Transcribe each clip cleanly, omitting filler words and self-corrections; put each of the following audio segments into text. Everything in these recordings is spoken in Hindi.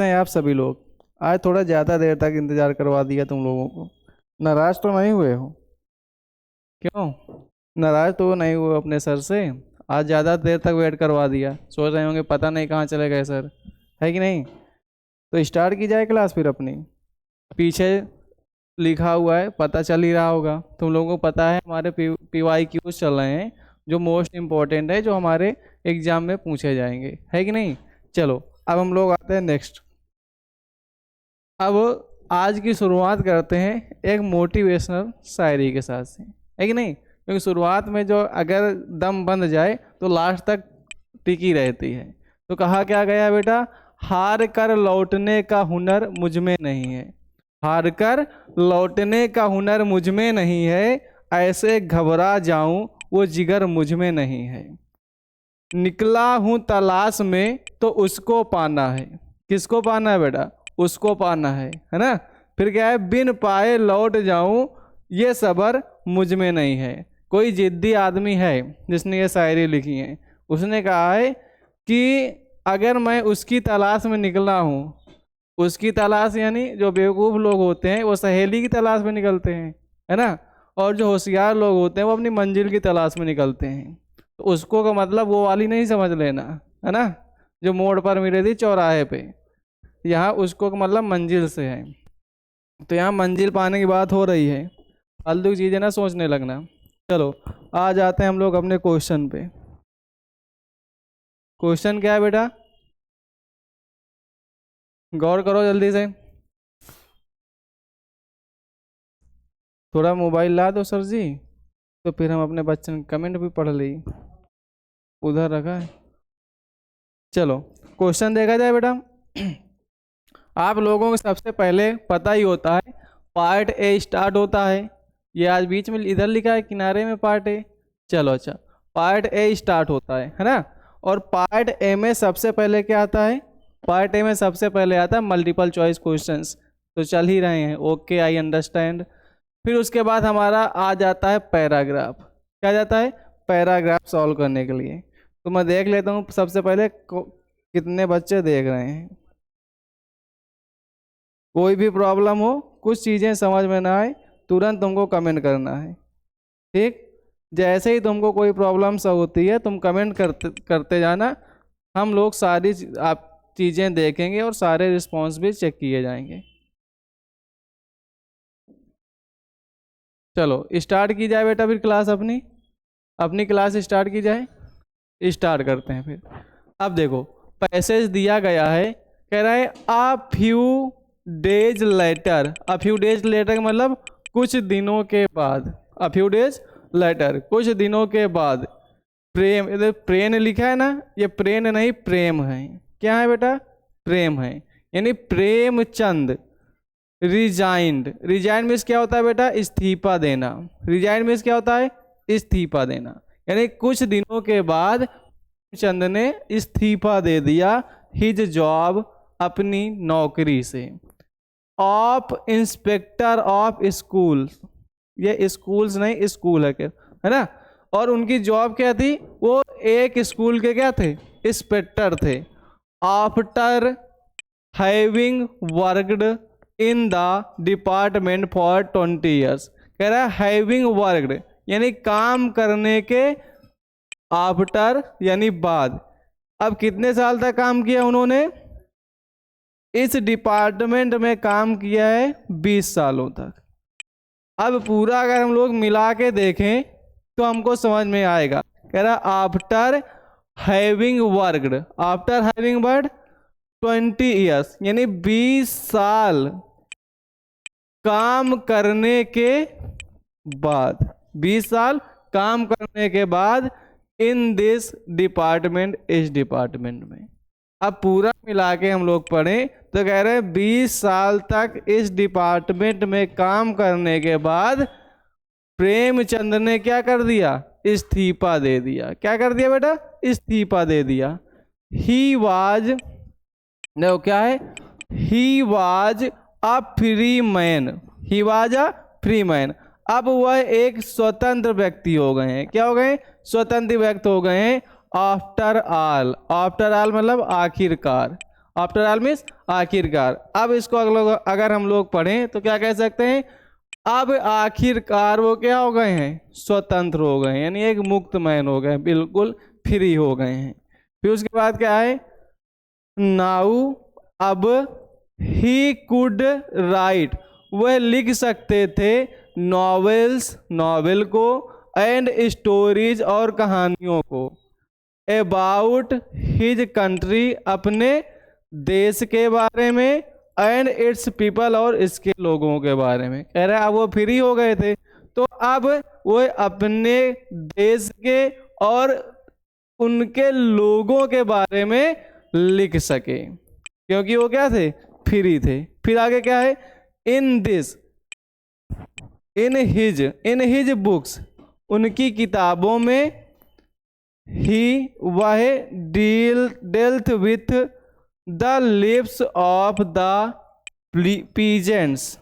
हैं आप सभी लोग। आज थोड़ा ज़्यादा देर तक इंतज़ार करवा दिया तुम लोगों को। नाराज़ तो नहीं हुए हो? क्यों नाराज़ तो नहीं हुए अपने सर से? आज ज़्यादा देर तक वेट करवा दिया, सोच रहे होंगे पता नहीं कहाँ चले गए सर, है कि नहीं? तो स्टार्ट की जाए क्लास फिर अपनी। पीछे लिखा हुआ है, पता चल ही रहा होगा तुम लोगों को। पता है हमारे PYQs चल रहे हैं जो मोस्ट इम्पोर्टेंट है, जो हमारे एग्जाम में पूछे जाएंगे, है कि नहीं? चलो अब हम लोग आते हैं नेक्स्ट। अब आज की शुरुआत करते हैं एक मोटिवेशनल शायरी के साथ से, है कि नहीं? क्योंकि शुरुआत में जो अगर दम बंध जाए तो लास्ट तक टिकी रहती है। तो कहा क्या गया बेटा, हार कर लौटने का हुनर मुझ में नहीं है, हार कर लौटने का हुनर मुझ में नहीं है, ऐसे घबरा जाऊं वो जिगर मुझ में नहीं है। निकला हूं तलाश में तो उसको पाना है। किसको पाना है बेटा? उसको पाना है ना? फिर क्या है, बिन पाए लौट जाऊं ये सबर मुझ में नहीं है। कोई जिद्दी आदमी है जिसने ये शायरी लिखी है, उसने कहा है कि अगर मैं उसकी तलाश में निकला हूँ, उसकी तलाश यानी जो बेवकूफ़ लोग होते हैं वो सहेली की तलाश में निकलते हैं, है ना? और जो होशियार लोग होते हैं वो अपनी मंजिल की तलाश में निकलते हैं। तो उसको का मतलब वो वाली नहीं समझ लेना, है ना, जो मोड़ पर मिली थी चौराहे पे। यहाँ उसको का मतलब मंजिल से है। तो यहाँ मंजिल पाने की बात हो रही है, फालतू की चीज़ें ना सोचने लगना। चलो आ जाते हैं हम लोग अपने क्वेश्चन पे। क्वेश्चन क्या है बेटा? गौर करो जल्दी से। थोड़ा मोबाइल ला दो सर जी, तो फिर हम अपने बच्चन के कमेंट भी पढ़ ली। उधर रखा है। चलो क्वेश्चन देखा जाए बेटा। आप लोगों को सबसे पहले पता ही होता है पार्ट ए स्टार्ट होता है। ये आज बीच में इधर लिखा है किनारे में पार्ट ए। चलो अच्छा, पार्ट ए स्टार्ट होता है ना? और पार्ट ए में सबसे पहले क्या आता है? पार्ट ए में सबसे पहले आता है मल्टीपल चॉइस क्वेश्चंस। तो चल ही रहे हैं, ओके आई अंडरस्टैंड। फिर उसके बाद हमारा आ जाता है पैराग्राफ। क्या जाता है? पैराग्राफ सॉल्व करने के लिए। तो मैं देख लेता हूँ सबसे पहले कितने बच्चे देख रहे हैं। कोई भी प्रॉब्लम हो, कुछ चीज़ें समझ में ना आए, तुरंत तुमको कमेंट करना है, ठीक? जैसे ही तुमको कोई प्रॉब्लम सा होती है तुम कमेंट करते जाना। हम लोग सारी आप चीज़ें देखेंगे और सारे रिस्पॉन्स भी चेक किए जाएंगे। चलो स्टार्ट की जाए बेटा फिर क्लास अपनी अपनी क्लास स्टार्ट की जाए। स्टार्ट करते हैं फिर। अब देखो पैसेज दिया गया है, कह रहा है a few days later. A few days later का मतलब कुछ दिनों के बाद। अ फ्यू डेज लेटर, कुछ दिनों के बाद। प्रेम, इधर प्रेम लिखा है ना, ये प्रेम नहीं प्रेम है। क्या है बेटा? प्रेम है। यानी प्रेमचंद रिजाइंड। रिजाइंड मीन्स क्या होता है बेटा? इस्तीफा देना। रिजाइंड मीन्स क्या होता है? इस्तीफा देना। यानी कुछ दिनों के बाद चंद ने इस्तीफा दे दिया हिज जॉब, अपनी नौकरी से। ऑफ इंस्पेक्टर ऑफ स्कूल, ये स्कूल्स नहीं स्कूल है ना? और उनकी जॉब क्या थी? वो एक स्कूल के क्या थे? इंस्पेक्टर थे। After having worked in the department for 20 years. कह रहा है हैविंग वर्कड यानी काम करने के, आफ्टर यानी बाद। अब कितने साल तक काम किया उन्होंने? इस डिपार्टमेंट में काम किया है 20 सालों तक। अब पूरा अगर हम लोग मिला के देखें तो हमको समझ में आएगा। कह रहा after having worked, after having worked 20 years यानी 20 साल काम करने के बाद, 20 साल काम करने के बाद इन दिस डिपार्टमेंट, इस डिपार्टमेंट में। अब पूरा मिला के हम लोग पढ़ें तो कह रहे हैं 20 साल तक इस डिपार्टमेंट में काम करने के बाद प्रेमचंद ने क्या कर दिया? इस्तीफा दे दिया। क्या कर दिया बेटा? इस्तीफा दे दिया। ही वाज, देखो क्या है? He was a free man. He was a free man. अब वह एक स्वतंत्र व्यक्ति हो गए हैं। क्या हो गए? स्वतंत्र व्यक्ति हो गए हैं। आफ्टर ऑल, आफ्टर ऑल मतलब आखिरकार। आफ्टर ऑल मीन्स आखिरकार। अब इसको अगर हम लोग पढ़ें तो क्या कह सकते हैं, अब आखिरकार वो क्या हो गए हैं, स्वतंत्र हो गए हैं, यानी एक मुक्त मैन हो गए, बिल्कुल फ्री हो गए हैं। फिर उसके बाद क्या है, नाउ अब ही कुड राइट, वह लिख सकते थे नॉवेल्स, नॉवेल को, एंड स्टोरीज और कहानियों को, अबाउट हिज कंट्री, अपने देश के बारे में, एंड इट्स पीपल, और इसके लोगों के बारे में। कह रहा है अब वो फ्री हो गए थे तो अब वो अपने देश के और उनके लोगों के बारे में लिख सके, क्योंकि वो क्या थे, फ्री थे। फिर आगे क्या है, in this, in his books, उनकी किताबों में, ही वह dealt with the leaves of the peasants,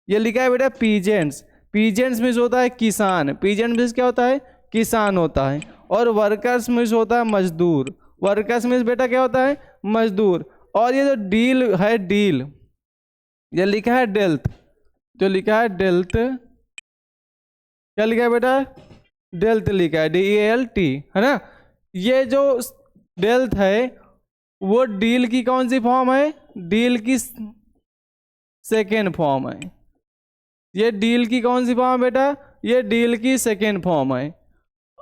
ये लिखा है बेटा पीजेंट्स, पीजेंट्स मीन्स होता है किसान, पीजेंट मीन्स क्या होता है, किसान होता है, और वर्कर्स मीन्स होता है मजदूर, वर्कर्स मीन्स बेटा क्या होता है, मजदूर। और ये जो डील है, डील, ये लिखा है डेल्थ, जो लिखा है डेल्थ, क्या लिखा है बेटा, डेल्थ लिखा है, DELT, है ना। ये जो डेल्थ है वो डील की कौन सी फॉर्म है, डील की सेकेंड फॉर्म है। ये डील की कौन सी फॉर्म है बेटा, ये डील की सेकेंड फॉर्म है।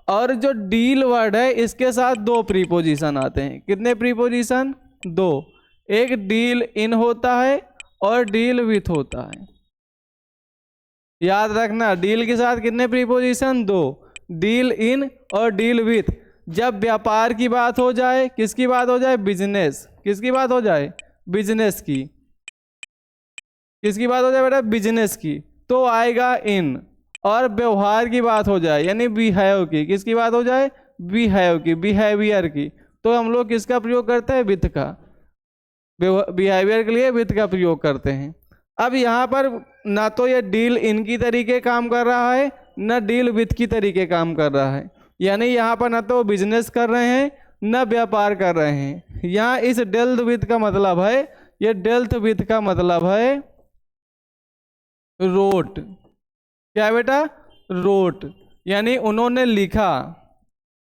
और जो डील वर्ड है इसके साथ दो प्रीपोजिशन आते हैं, कितने प्रीपोजिशन, दो, एक डील इन होता है और डील विथ होता है। याद रखना, डील के साथ कितने प्रीपोजिशन, दो, डील इन और डील विथ। जब व्यापार की बात हो जाए, किसकी बात हो जाए, बिजनेस, किसकी बात हो जाए, बिजनेस की, किसकी बात हो जाए बेटा, बिजनेस की, तो आएगा इन। और व्यवहार की बात हो जाए यानी बिहेव की, किसकी बात हो जाए, बिहेव की, बिहेवियर की, तो हम लोग किसका प्रयोग करते हैं, विथ का, बिहेवियर के लिए विथ का प्रयोग करते हैं। अब यहाँ पर ना तो ये डील इन की तरीके काम कर रहा है, न डील विथ की तरीके काम कर रहा है, यानी यहाँ पर ना तो बिजनेस कर रहे हैं न व्यापार कर रहे हैं। यहाँ इस डेल्थ विथ का मतलब है, ये डेल्थ विथ का मतलब है रोट, क्या है बेटा, रोट, यानी उन्होंने लिखा,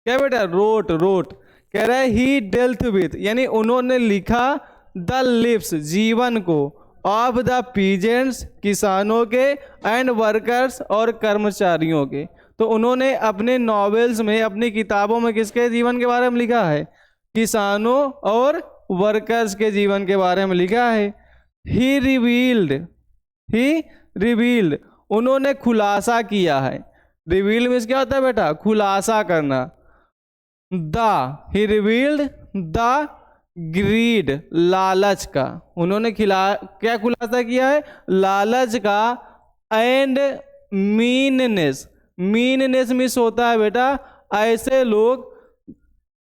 क्या बेटा, रोट, रोट, कह रहा है ही डेल्थ विथ, यानी उन्होंने लिखा द लिव्स, जीवन को, ऑफ द पीजेंट्स, किसानों के, एंड वर्कर्स, और कर्मचारियों के। तो उन्होंने अपने नॉवेल्स में, अपनी किताबों में किसके जीवन के बारे में लिखा है, किसानों और वर्कर्स के जीवन के बारे में लिखा है। ही रिवील्ड, उन्होंने खुलासा किया है, रिवील मीन्स क्या होता है बेटा, खुलासा करना। ही रिवील्ड द ग्रीड, लालच का, उन्होंने क्या खुलासा किया है, लालच का, एंड मीननेस, मीननेस मीन्स होता है बेटा ऐसे लोग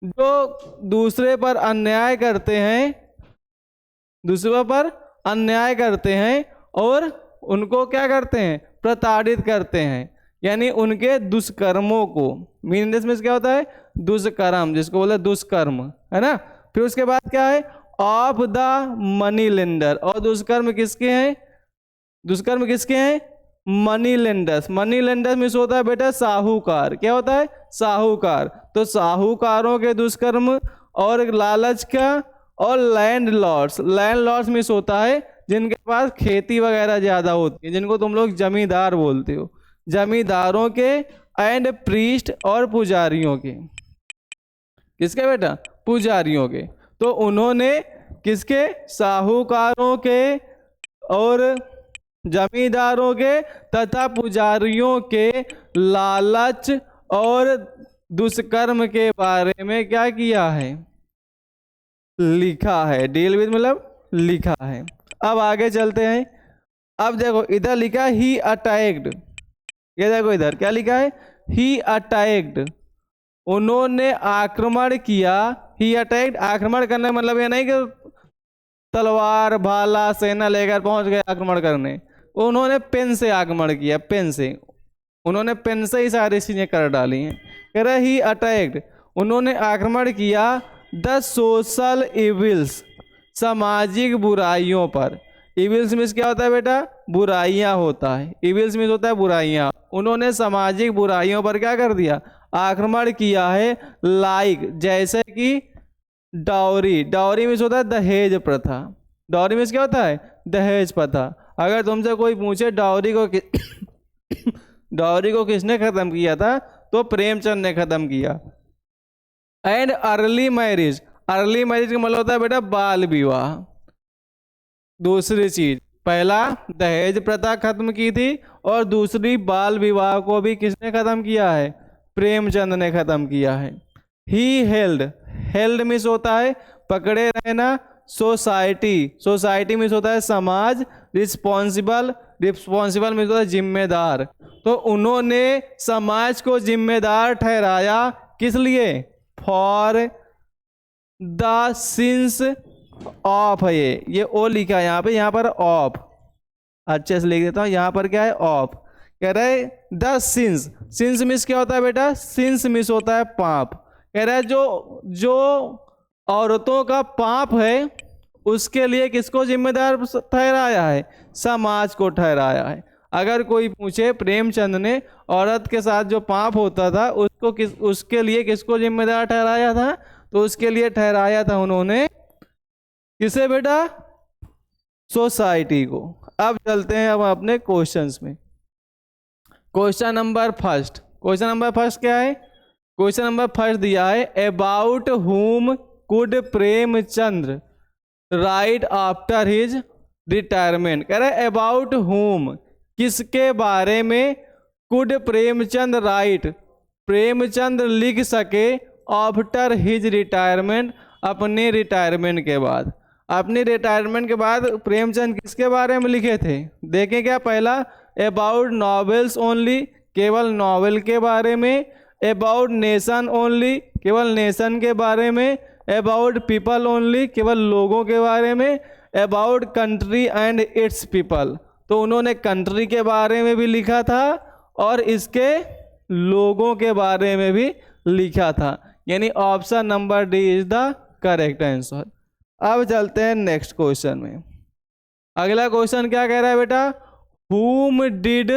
जो दूसरे पर अन्याय करते हैं, दूसरों पर अन्याय करते हैं और उनको क्या करते हैं, प्रताड़ित करते हैं, यानी उनके दुष्कर्मों को, मीननेस मीन्स क्या होता है, दुष्कर्म, जिसको बोले दुष्कर्म, है ना। फिर उसके बाद क्या है, ऑफ द मनी लेंडर, और दुष्कर्म किसके हैं, दुष्कर्म किसके हैं, money lenders, money lenders means होता है बेटा साहूकार, क्या होता है, साहूकार, तो साहूकारों के दुष्कर्म और लालच का, और लैंड लॉर्ड्स मीन्स होता है जिनके पास खेती वगैरह ज्यादा होती है, जिनको तुम लोग जमींदार बोलते हो, जमींदारों के, एंड प्रीस्ट, और पुजारियों के, किसके बेटा, पुजारियों के। तो उन्होंने किसके, साहूकारों के और जमींदारों के तथा पुजारियों के लालच और दुष्कर्म के बारे में क्या किया है, लिखा है। डील विद मतलब लिखा है। अब आगे चलते हैं। अब देखो इधर लिखा है ही अटैक्ड, ये देखो इधर क्या लिखा है, ही अटैक्ड, उन्होंने आक्रमण किया। ही अटैक्ड, आक्रमण करने मतलब ये नहीं कि तलवार भाला सेना लेकर पहुंच गए आक्रमण करने, उन्होंने पेन से आक्रमण किया, पेन से, उन्होंने पेन से ही सारी चीजें कर डाली हैं। कह रहा ही अटैक्ड, उन्होंने आक्रमण किया द सोशल इविल्स, सामाजिक बुराइयों पर। इविल्स मीन्स क्या होता है बेटा? बुराइयां होता है। इविल्स मीन्स होता है बुराइयां। उन्होंने सामाजिक बुराइयों पर क्या कर दिया? आक्रमण किया है। लाइक जैसे कि डाउरी। डाउरी मीन्स होता है दहेज प्रथा। डाउरी मीन्स क्या होता है? दहेज प्रथा। अगर तुमसे कोई पूछे डाउरी को डाउरी को किसने खत्म किया था, तो प्रेमचंद ने खत्म किया। And early marriage. Early marriage का मतलब होता है बेटा बाल विवाह। दूसरी चीज, पहला दहेज प्रथा खत्म की थी, और दूसरी बाल विवाह को भी किसने खत्म किया है? प्रेमचंद ने खत्म किया है। He held. हेल्ड मीन्स होता है पकड़े रहना। सोसाइटी। सोसाइटी मीन्स होता है समाज। रिस्पॉन्सिबल। रिस्पॉन्सिबल मीन्स होता है जिम्मेदार। तो उन्होंने समाज को जिम्मेदार ठहराया किस लिए? फॉर द सिंस ऑफ है। ये ओ लिखा है यहाँ पर ऑफ। अच्छे से लिख देता हूँ, यहाँ पर क्या है? ऑफ। कह रहे द सिंस। सिंस मिस क्या होता है बेटा? सिंस मिस होता है पाप। कह रहा है जो औरतों का पाप है उसके लिए किसको जिम्मेदार ठहराया है? समाज को ठहराया है। अगर कोई पूछे प्रेमचंद ने औरत के साथ जो पाप होता था उसके लिए किसको जिम्मेदार ठहराया था? तो उसके लिए ठहराया था उन्होंने किसे बेटा? सोसाइटी को। अब चलते हैं अब अपने क्वेश्चंस में। Question number first. Question number first क्या है? क्वेश्चन नंबर फर्स्ट दिया है अबाउट हुम could Premchandra right after his retirement. कह रहा है अबाउट हुम, किसके बारे में कुड प्रेमचंद राइट, प्रेमचंद लिख सके आफ्टर हिज रिटायरमेंट, अपने रिटायरमेंट के बाद। अपने रिटायरमेंट के बाद प्रेमचंद किसके बारे में लिखे थे? देखें क्या? पहला अबाउट नॉवेल्स ओनली, केवल नॉवेल के बारे में। अबाउट नेशन ओनली, केवल नेशन के बारे में। अबाउट पीपल ओनली, केवल लोगों के बारे में। About country and it's people, तो उन्होंने कंट्री के बारे में भी लिखा था और इसके लोगों के बारे में भी लिखा था। यानी option number D is the correct answer. अब चलते हैं नेक्स्ट क्वेश्चन में। अगला क्वेश्चन क्या कह रहा है बेटा? whom did,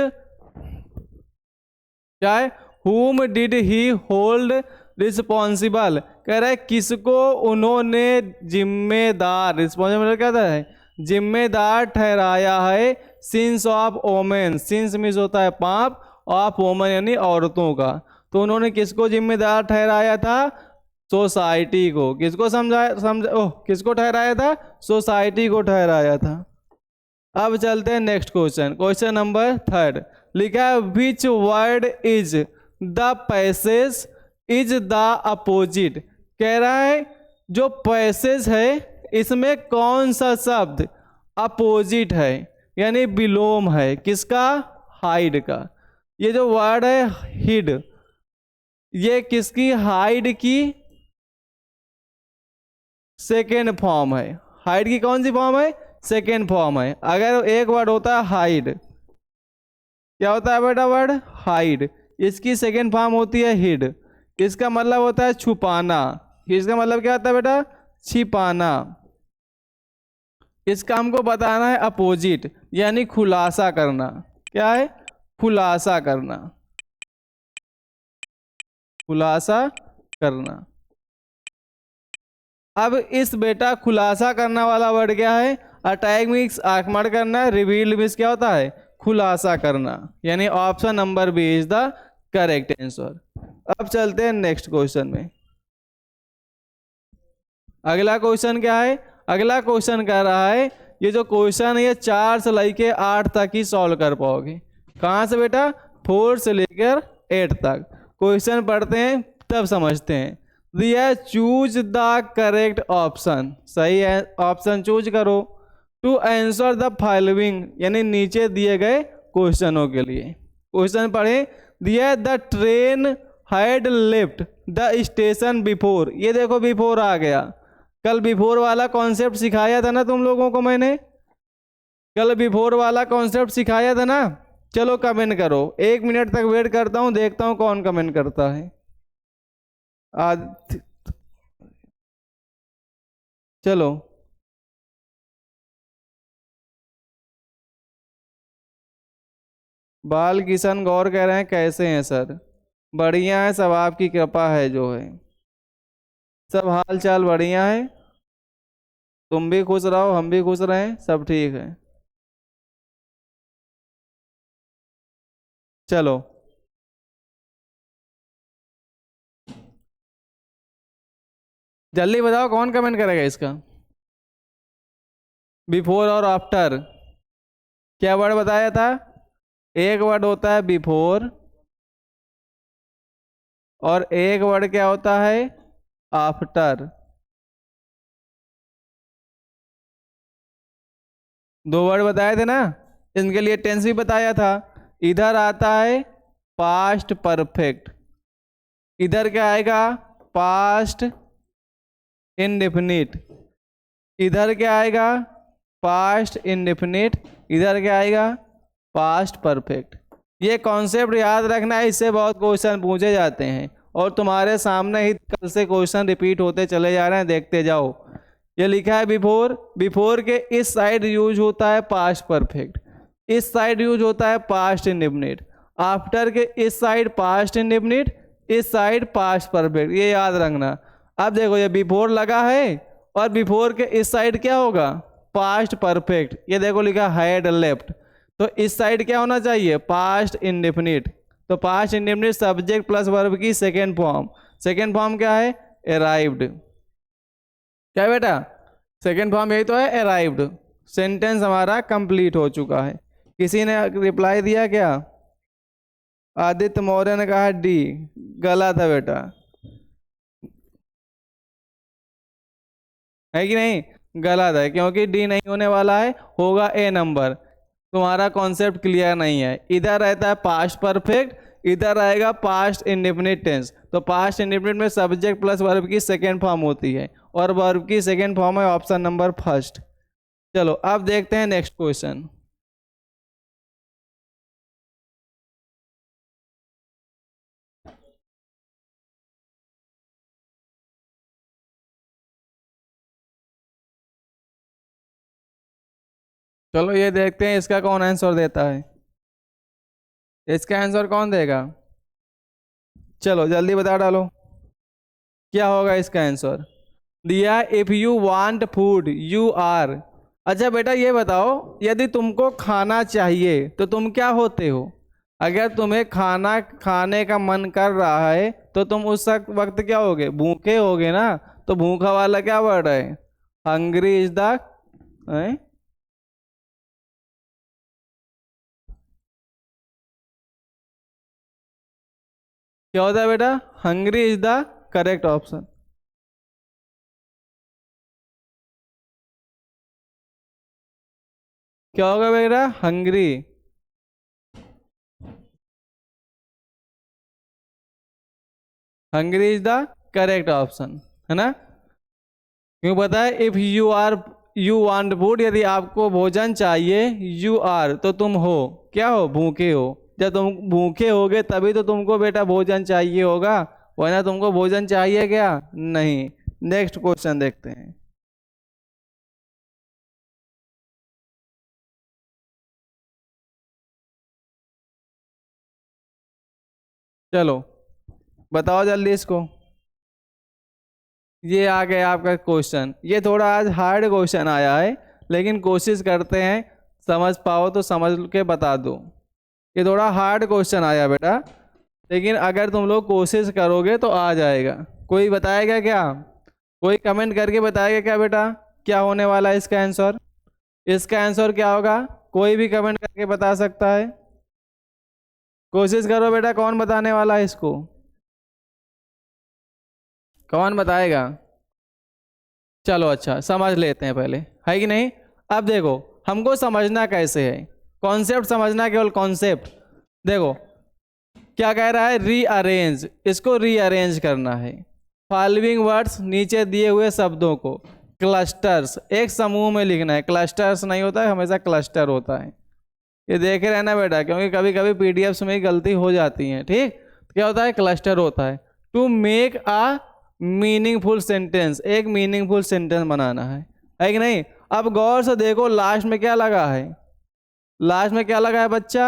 क्या है? whom did he hold responsible। कह रहा है किसको उन्होंने जिम्मेदार, रिस्पॉन्सिबल क्या था है? जिम्मेदार ठहराया है। Sins of omen, sins means होता है पाप, ऑफ वोमन यानी औरतों का। तो उन्होंने किसको जिम्मेदार ठहराया था? सोसाइटी को। किसको किसको ठहराया था? सोसाइटी को ठहराया था। अब चलते हैं next question. Question number third लिखा है which word is the passage is the opposite. कह रहा है जो पैसेज है इसमें कौन सा शब्द अपोजिट है, यानी विलोम है किसका? हाइड का। ये जो वर्ड है हिड, ये किसकी? हाइड की सेकेंड फॉर्म है। हाइड की कौन सी फॉर्म है? सेकेंड फॉर्म है। अगर एक वर्ड होता है हाइड, क्या होता है बेटा? वर्ड हाइड, इसकी सेकेंड फॉर्म होती है हिड। इसका मतलब होता है छुपाना। इसका मतलब क्या होता है बेटा? छिपाना। इसका हमको बताना है अपोजिट, यानी खुलासा करना। क्या है? खुलासा करना। खुलासा करना। अब इस बेटा खुलासा करना वाला वर्ड क्या है? अटैक मीन्स आक्रमण करना, रिवील मीन्स क्या होता है? खुलासा करना। यानी option number B is the correct answer. अब चलते हैं नेक्स्ट क्वेश्चन में। अगला क्वेश्चन क्या है? अगला क्वेश्चन कह रहा है ये जो क्वेश्चन है ये 4 से लेके 8 तक ही सॉल्व कर पाओगे। कहाँ से बेटा? 4 से लेकर 8 तक। क्वेश्चन पढ़ते हैं तब समझते हैं। दिया चूज द करेक्ट ऑप्शन, सही है ऑप्शन चूज करो। टू आंसर द फॉलोइंग, यानी नीचे दिए गए क्वेश्चनों के लिए। क्वेश्चन पढ़े। दिया the train had left the station before. ये देखो बिफोर आ गया। कल बिफोर वाला कॉन्सेप्ट सिखाया था ना तुम लोगों को मैंने? कल बिफोर वाला कॉन्सेप्ट सिखाया था ना? चलो कमेंट करो, 1 मिनट तक वेट करता हूँ, देखता हूँ कौन कमेंट करता है। आज चलो बाल किशन गौर कह रहे हैं कैसे हैं सर? बढ़िया है सब, आपकी कृपा है जो है, सब हाल चाल बढ़िया है। तुम भी खुश रहो, हम भी खुश रहें, सब ठीक है। चलो जल्दी बताओ कौन कमेंट करेगा इसका? बिफोर और आफ्टर, क्या वर्ड बताया था? एक वर्ड होता है बिफोर और एक वर्ड क्या होता है? आफ्टर। दो वर्ड बताए थे ना, इनके लिए टेंस भी बताया था। इधर आता है पास्ट परफेक्ट, इधर क्या आएगा? Past indefinite. इधर क्या आएगा? Past indefinite. इधर क्या आएगा? Past perfect. ये कॉन्सेप्ट याद रखना है, इससे बहुत क्वेश्चन पूछे जाते हैं और तुम्हारे सामने ही कल से क्वेश्चन रिपीट होते चले जा रहे हैं, देखते जाओ। ये लिखा है बिफोर, बिफोर के इस साइड यूज होता है पास्ट परफेक्ट, इस साइड यूज होता है पास्ट इंडेफिनिट। आफ्टर के इस साइड पास्ट इंडेफिनिट, इस साइड पास्ट परफेक्ट, ये याद रखना। अब देखो ये बिफोर लगा है और बिफोर के इस साइड क्या होगा? Past perfect. ये देखो लिखा हैड लेफ्ट, तो इस साइड क्या होना चाहिए? Past indefinite. तो past indefinite subject plus verb की सेकेंड फॉर्म, सेकेंड फॉर्म क्या है? अराइव्ड। क्या बेटा? सेकेंड फॉर्म यही तो है, अराइव्ड। सेंटेंस हमारा कंप्लीट हो चुका है। किसी ने रिप्लाई दिया क्या? आदित्य मौर्य ने कहा डी, गलत है बेटा, है कि नहीं? गलत है, क्योंकि डी नहीं होने वाला है, होगा ए नंबर। तुम्हारा कॉन्सेप्ट क्लियर नहीं है। इधर रहता है पास्ट परफेक्ट, इधर आएगा पास्ट इंडेफिनिट टेंस। तो पास्ट इंडेफिनिट में सब्जेक्ट प्लस वर्ब की सेकेंड फॉर्म होती है और वर्ब की सेकेंड फॉर्म है ऑप्शन नंबर फर्स्ट। चलो अब देखते हैं नेक्स्ट क्वेश्चन। चलो ये देखते हैं इसका कौन आंसर देता है। इसका आंसर कौन देगा? चलो जल्दी बता डालो, क्या होगा इसका आंसर? दिया if you want food you are. अच्छा बेटा ये बताओ, यदि तुमको खाना चाहिए तो तुम क्या होते हो? अगर तुम्हें खाना खाने का मन कर रहा है तो तुम उस वक्त क्या होगे? भूखे होगे ना। तो भूखा वाला क्या वर्ड है? हंग्री इज द, क्या होता है बेटा? Hungry is the correct option. क्या होगा बेटा? Hungry. Hungry is the correct option, है ना? क्यों पता है? If you are, you want food, यदि आपको भोजन चाहिए, यू आर तो तुम हो, क्या हो? भूखे हो। जब तुम भूखे होगे तभी तो तुमको बेटा भोजन चाहिए होगा, वरना तुमको भोजन चाहिए क्या? नहीं। नेक्स्ट क्वेश्चन देखते हैं। चलो बताओ जल्दी इसको। ये आ गया आपका क्वेश्चन। ये थोड़ा आज हार्ड क्वेश्चन आया है, लेकिन कोशिश करते हैं समझ पाओ तो समझ के बता दो। ये थोड़ा हार्ड क्वेश्चन आया बेटा, लेकिन अगर तुम लोग कोशिश करोगे तो आ जाएगा। कोई बताएगा क्या? कोई कमेंट करके बताएगा क्या बेटा, क्या होने वाला है इसका आंसर? इसका आंसर क्या होगा? कोई भी कमेंट करके बता सकता है। कोशिश करो बेटा, कौन बताने वाला है इसको? कौन बताएगा? चलो अच्छा समझ लेते हैं पहले, है कि नहीं? अब देखो हमको समझना कैसे है, कॉन्सेप्ट समझना, केवल कॉन्सेप्ट। देखो क्या कह रहा है? रीअरेंज, इसको रीअरेंज करना है। फॉलोइंग वर्ड्स, नीचे दिए हुए शब्दों को क्लस्टर्स, एक समूह में लिखना है। क्लस्टर्स नहीं होता है, हमेशा क्लस्टर होता है। ये देखे रहना बेटा, क्योंकि कभी कभी पीडीएफ्स में गलती हो जाती है। ठीक, क्या होता है? क्लस्टर होता है। To make a meaningful sentence, एक मीनिंगफुल सेंटेंस बनाना है कि नहीं? अब गौर से देखो लास्ट में क्या लगा है? लास्ट में क्या लगा है बच्चा?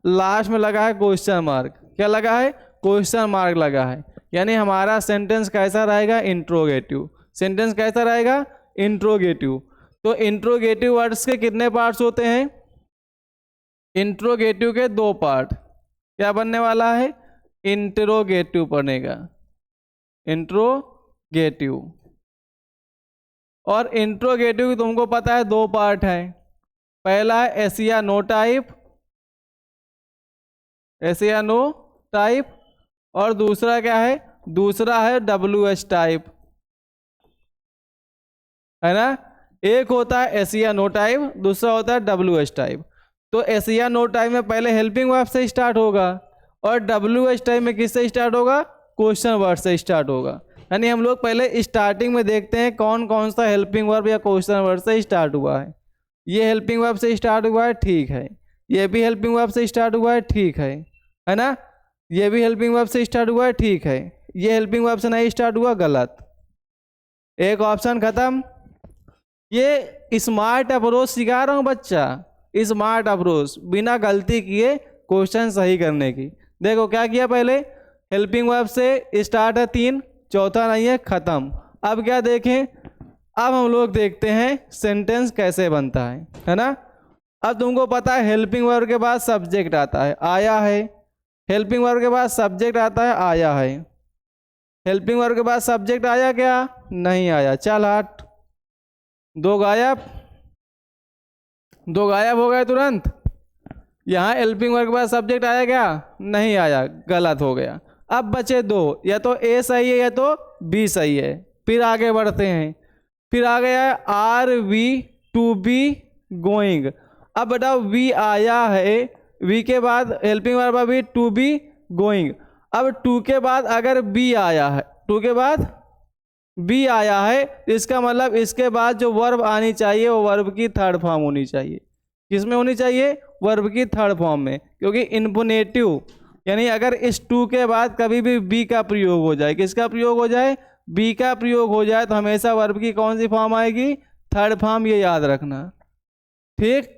लास्ट में लगा है क्वेश्चन मार्क। क्या लगा है? क्वेश्चन मार्क लगा है। यानी हमारा सेंटेंस कैसा रहेगा? इंट्रोगेटिव। सेंटेंस कैसा रहेगा? इंट्रोगेटिव। तो इंट्रोगेटिव वर्ड्स के कितने पार्ट्स होते हैं? इंट्रोगेटिव के 2 पार्ट। क्या बनने वाला है? इंट्रोगेटिव बनेगा, इंट्रोगेटिव। और इंट्रोगेटिव की तुमको पता है 2 पार्ट है। पहला है एस या नो टाइप, एस या नो टाइप, और दूसरा क्या है? दूसरा है WH टाइप, है ना। एक होता है एस या नो टाइप, दूसरा होता है WH टाइप। तो एस या नो टाइप में पहले हेल्पिंग वर्ब से स्टार्ट होगा, और WH टाइप में किससे स्टार्ट होगा? क्वेश्चन वर्ड से स्टार्ट होगा। यानी हम लोग पहले स्टार्टिंग में देखते हैं कौन कौन सा हेल्पिंग वर्ब या क्वेश्चन वर्ड से स्टार्ट हुआ है। ये हेल्पिंग वर्ब से स्टार्ट हुआ है, ठीक है। ये भी हेल्पिंग वर्ब से स्टार्ट हुआ है, ठीक है ना। ये भी हेल्पिंग वर्ब से स्टार्ट हुआ है, ठीक है। ये हेल्पिंग वर्ब से नहीं स्टार्ट हुआ, गलत। एक ऑप्शन खत्म। ये स्मार्ट अप्रोच सिखा रहा हूँ बच्चा, स्मार्ट अप्रोच, बिना गलती किए क्वेश्चन सही करने की। देखो क्या किया, पहले हेल्पिंग वर्ब से स्टार्ट है 3, चौथा नहीं है, खत्म। अब क्या देखें? अब हम लोग देखते हैं सेंटेंस कैसे बनता है ना। अब तुमको पता है हेल्पिंग वर्ब के बाद सब्जेक्ट आता है, आया है। हेल्पिंग वर्ब के बाद सब्जेक्ट आता है, आया है। हेल्पिंग वर्ब के बाद सब्जेक्ट आया क्या? नहीं आया। चल हट, 2 गायब, 2 गायब हो गए तुरंत। यहाँ हेल्पिंग वर्ब के बाद सब्जेक्ट आया क्या? नहीं आया, गलत हो गया। अब बचे 2, या तो ए सही है या तो बी सही है। फिर आगे बढ़ते हैं। फिर आ गया है RV टू बी गोइंग। अब बताओ वी आया है, वी के बाद हेल्पिंग वर्ब अभी टू बी गोइंग। अब टू के बाद अगर बी आया है, टू के बाद बी आया है, इसका मतलब इसके बाद जो वर्ब आनी चाहिए वो वर्ब की थर्ड फॉर्म होनी चाहिए। किसमें होनी चाहिए? वर्ब की थर्ड फॉर्म में। क्योंकि इन्फिनेटिव, यानी अगर इस टू के बाद कभी भी बी का प्रयोग हो जाए, किसका प्रयोग हो जाए? बी का प्रयोग हो जाए, तो हमेशा वर्ब की कौन सी फॉर्म आएगी? Third form. ये याद रखना, ठीक।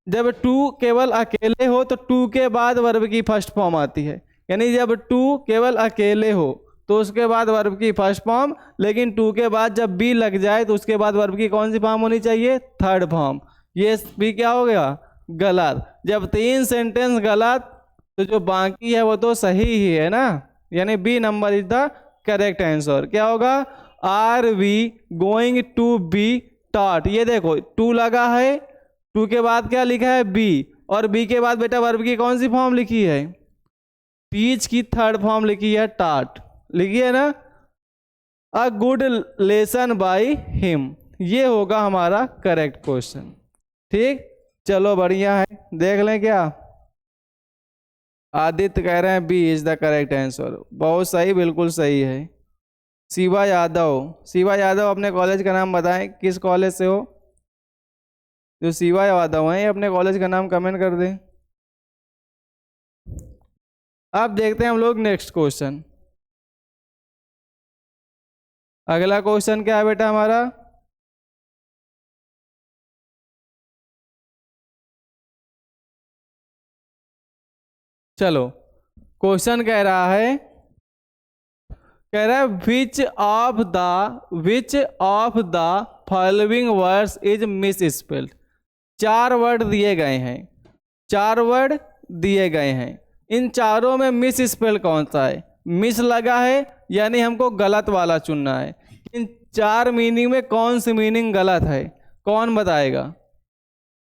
जब टू केवल अकेले हो तो टू के बाद वर्ब की फर्स्ट फॉर्म आती है। यानी जब टू केवल अकेले हो तो उसके बाद वर्ब की फर्स्ट फॉर्म, लेकिन टू के बाद जब बी लग जाए तो उसके बाद वर्ब की कौन सी फॉर्म होनी चाहिए? Third form. ये भी क्या हो गया? गलत। जब 3 सेंटेंस गलत, तो जो बाकी है वो तो सही ही है ना। यानी B number is the correct answer. क्या होगा? RV going to be taught. ये देखो 2 लगा है, 2 के बाद क्या लिखा है? बी, और बी के बाद बेटा वर्ब की कौन सी फॉर्म लिखी है? टीच की थर्ड फॉर्म लिखी है, टाट लिखी है ना। A good lesson by him, ये होगा हमारा करेक्ट क्वेश्चन। ठीक, चलो बढ़िया है। देख लें क्या? आदित्य कह रहे हैं B is the correct answer. बहुत सही, बिल्कुल सही है। शिवा यादव, शिवा यादव अपने कॉलेज का नाम बताएं, किस कॉलेज से हो? जो शिवा यादव हैं अपने कॉलेज का नाम कमेंट कर दें। अब देखते हैं हम लोग नेक्स्ट क्वेश्चन। अगला क्वेश्चन क्या है बेटा हमारा? चलो, क्वेश्चन कह रहा है which of the following words is miss spelled. 4 word दिए गए हैं, 4 वर्ड दिए गए हैं। इन चारों में मिस स्पेल कौन सा है? मिस लगा है, यानी हमको गलत वाला चुनना है। इन 4 मीनिंग में कौन सी मीनिंग गलत है? कौन बताएगा?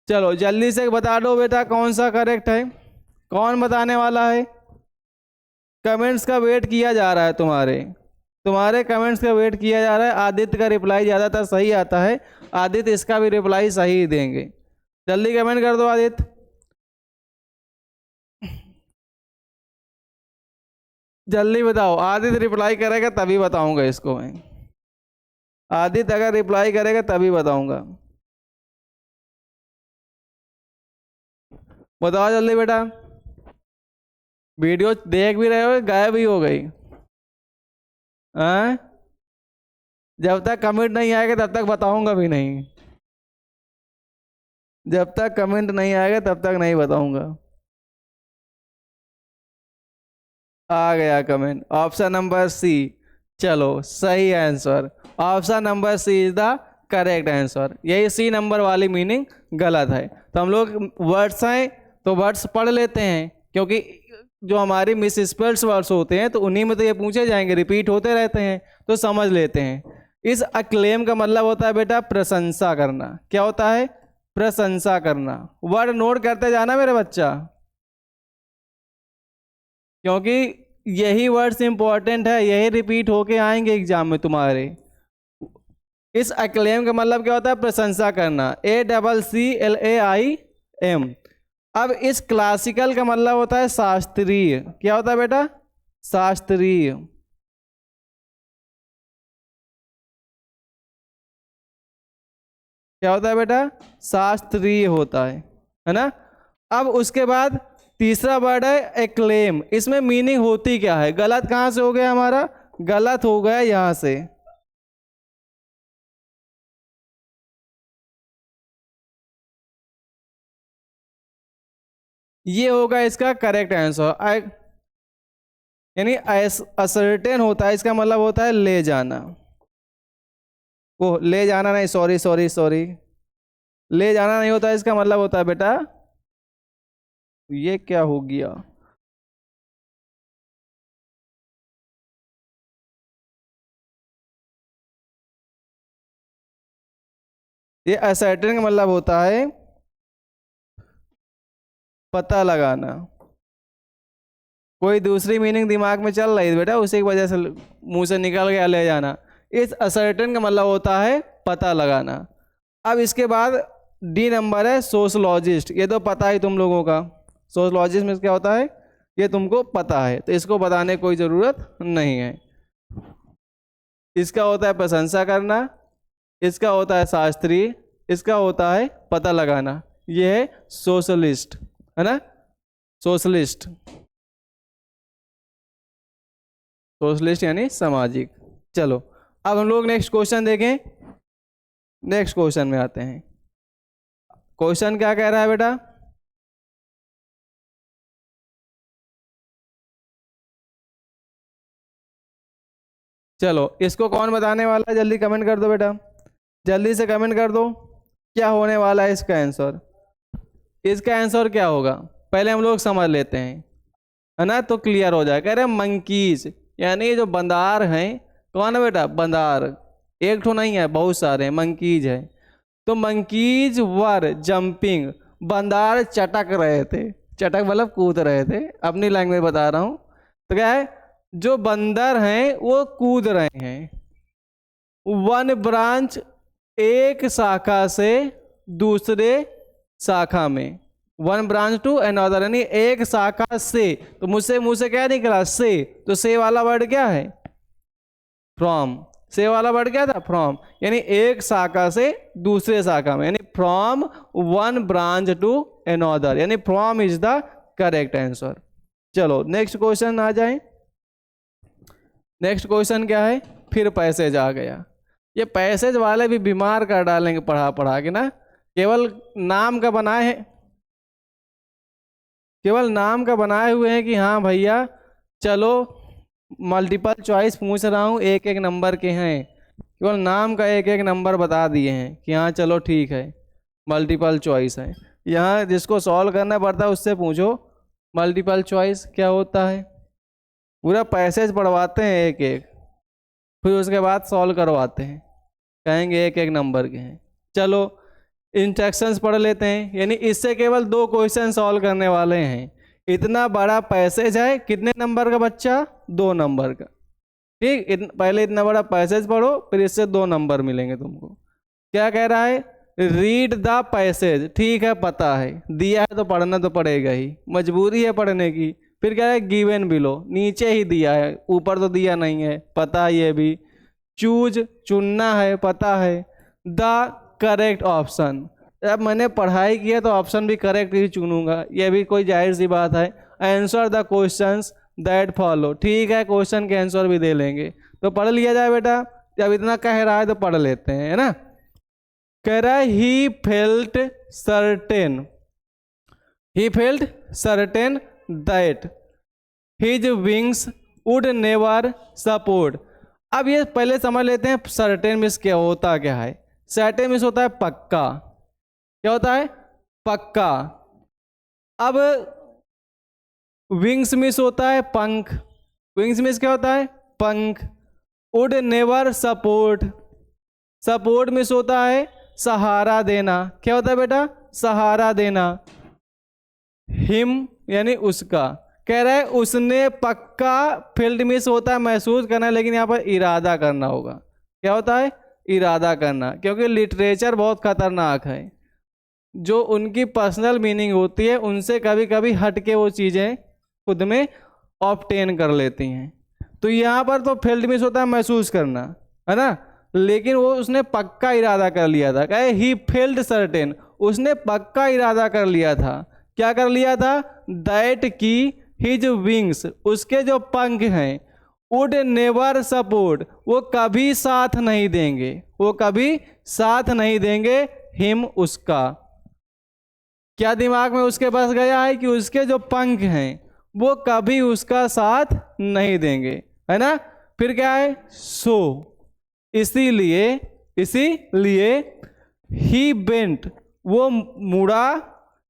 चलो जल्दी से बता दो बेटा, कौन सा करेक्ट है? कौन बताने वाला है? कमेंट्स का वेट किया जा रहा है, तुम्हारे कमेंट्स का वेट किया जा रहा है। आदित्य का रिप्लाई ज़्यादातर सही आता है, आदित्य इसका भी रिप्लाई सही देंगे। जल्दी कमेंट कर दो आदित्य, जल्दी बताओ। आदित्य रिप्लाई करेगा तभी बताऊंगा इसको मैं। आदित्य अगर रिप्लाई करेगा तभी बताऊंगा। बताओ जल्दी बेटा। वीडियो देख भी रहे हो, गायब ही हो गई। हाँ, जब तक कमेंट नहीं आएगा तब तक बताऊंगा भी नहीं। जब तक कमेंट नहीं आएगा तब तक नहीं बताऊंगा। आ गया कमेंट, ऑप्शन नंबर सी। चलो सही answer, option number C is the correct answer. यही सी नंबर वाली मीनिंग गलत है। तो हम लोग वर्ड्स हैं तो वर्ड्स पढ़ लेते हैं, क्योंकि जो हमारी मिस स्पेल्स वर्ड्स होते हैं तो उन्हीं में तो ये पूछे जाएंगे, रिपीट होते रहते हैं, तो समझ लेते हैं। इस अक्लेम का मतलब होता है बेटा प्रशंसा करना। क्या होता है? प्रशंसा करना। वर्ड नोट करते जाना मेरे बच्चा, क्योंकि यही वर्ड्स इंपॉर्टेंट है, यही रिपीट होके आएंगे एग्जाम में तुम्हारे। इस अक्लेम का मतलब क्या होता है? प्रशंसा करना। ACCLAIM। अब इस क्लासिकल का मतलब होता है शास्त्रीय। क्या होता है बेटा? शास्त्रीय। क्या होता है बेटा? शास्त्रीय होता है ना। अब उसके बाद तीसरा वर्ड है एक्लेम। इसमें मीनिंग होती क्या है? गलत कहां से हो गया हमारा? गलत हो गया यहां से। ये होगा इसका करेक्ट आंसर। यानी असर्टेन होता है, इसका मतलब होता है ले जाना। वो ले जाना नहीं, सॉरी सॉरी सॉरी, ले जाना नहीं होता है, इसका मतलब होता है बेटा, ये क्या हो गया? ये असर्टेन का मतलब होता है पता लगाना। कोई दूसरी मीनिंग दिमाग में चल रही थी बेटा, उसी की वजह से मुंह से निकल गया ले जाना। इस असर्टेन का मतलब होता है पता लगाना। अब इसके बाद डी नंबर है सोशलॉजिस्ट। ये तो पता ही तुम लोगों का, सोशलॉजिस्ट में क्या होता है ये तुमको पता है, तो इसको बताने की कोई ज़रूरत नहीं है। इसका होता है प्रशंसा करना, इसका होता है शास्त्रीय, इसका होता है पता लगाना। ये है सोशलिस्ट, है ना, सोशलिस्ट। सोशलिस्ट यानी सामाजिक। चलो अब हम लोग नेक्स्ट क्वेश्चन देखें। नेक्स्ट क्वेश्चन में आते हैं। क्वेश्चन क्या कह रहा है बेटा? चलो इसको कौन बताने वाला है? जल्दी कमेंट कर दो बेटा, जल्दी से कमेंट कर दो। क्या होने वाला है इसका आंसर? इसका आंसर क्या होगा पहले हम लोग समझ लेते हैं, है ना, तो क्लियर हो जाए। कह रहे हैं मंकीज, यानी जो बंदार हैं। कौन है बेटा? बंदार। एक ठो नहीं है, बहुत सारे मंकीज है। तो मंकीज वर जंपिंग, बंदार चटक रहे थे। चटक मतलब कूद रहे थे, अपनी लैंग्वेज बता रहा हूँ। तो क्या है, जो बंदर हैं वो कूद रहे हैं। वन ब्रांच, एक शाखा से दूसरे शाखा में। वन ब्रांच टू अनदर, यानी एक शाखा से। तो मुझसे मुंह से क्या निकला? से। तो से वाला वर्ड क्या है? फ्रॉम। से वाला वर्ड क्या था? फ्रॉम। यानी एक शाखा से दूसरे शाखा में, यानी from one branch to another, यानी from is the correct answer. चलो नेक्स्ट क्वेश्चन आ जाए। नेक्स्ट क्वेश्चन क्या है? फिर पैसेज आ गया। ये पैसेज वाले भी बीमार कर डालेंगे पढ़ा पढ़ा के ना। केवल नाम का बनाए हैं, केवल नाम का बनाए हुए हैं कि हाँ भैया चलो मल्टीपल चॉइस पूछ रहा हूँ, एक एक नंबर के हैं। केवल नाम का एक एक नंबर बता दिए हैं कि हाँ चलो ठीक है मल्टीपल चॉइस है। यहाँ जिसको सॉल्व करना पड़ता है उससे पूछो मल्टीपल चॉइस क्या होता है। पूरा पैसेज पढ़वाते हैं एक एक, फिर उसके बाद सॉल्व करवाते हैं, कहेंगे एक एक नंबर के हैं। चलो इंस्ट्रक्शंस पढ़ लेते हैं। यानी इससे केवल 2 क्वेश्चन सॉल्व करने वाले हैं। इतना बड़ा पैसेज है, कितने नंबर का बच्चा? 2 नंबर का। ठीक, पहले इतना बड़ा पैसेज पढ़ो, फिर इससे 2 नंबर मिलेंगे तुमको। क्या कह रहा है? Read the passage. ठीक है, पता है, दिया है तो पढ़ना तो पड़ेगा ही, मजबूरी है पढ़ने की। फिर क्या है? गिवन बिलो, नीचे ही दिया है, ऊपर तो दिया नहीं है, पता है ये भी। चूज, चुनना है, पता है। द करेक्ट ऑप्शन, अब मैंने पढ़ाई की है तो ऑप्शन भी करेक्ट ही चुनूंगा, ये भी कोई जाहिर सी बात है। Answer the questions that follow, ठीक है, क्वेश्चन के आंसर भी दे लेंगे। तो पढ़ लिया जाए बेटा, जब इतना कह रहा है तो पढ़ लेते हैं, है ना। कह रहा है he felt certain, he felt certain that, his wings would never support. अब ये पहले समझ लेते हैं सर्टेन मीन्स क्या होता क्या है। सर्टेन मीन्स होता है पक्का। क्या होता है? पक्का। अब विंग्स मीन्स होता है पंख। विंग्स मीन्स क्या होता है? पंख। Would never support. Support means होता है सहारा देना। क्या होता है बेटा? सहारा देना। हिम यानी उसका। कह रहा है उसने पक्का। फील्ड मीन्स होता है महसूस करना, लेकिन यहाँ पर इरादा करना होगा। क्या होता है? इरादा करना। क्योंकि लिटरेचर बहुत खतरनाक है। जो उनकी पर्सनल मीनिंग होती है उनसे कभी कभी हट के वो चीज़ें खुद में ऑब्टेन कर लेती हैं। तो यहाँ पर तो फील्ड मीन्स होता है महसूस करना, है ना, लेकिन वो उसने पक्का इरादा कर लिया था। कहे ही फेल्ड सर्टेन, उसने पक्का इरादा कर लिया था। क्या कर लिया था? दैट की हिज विंग्स, उसके जो पंख हैं, वुड नेवर सपोर्ट, वो कभी साथ नहीं देंगे। वो कभी साथ नहीं देंगे हिम, उसका। क्या दिमाग में उसके बस गया है कि उसके जो पंख हैं वो कभी उसका साथ नहीं देंगे, है ना। फिर क्या है? सो, इसीलिए ही बेंट, वो मुड़ा,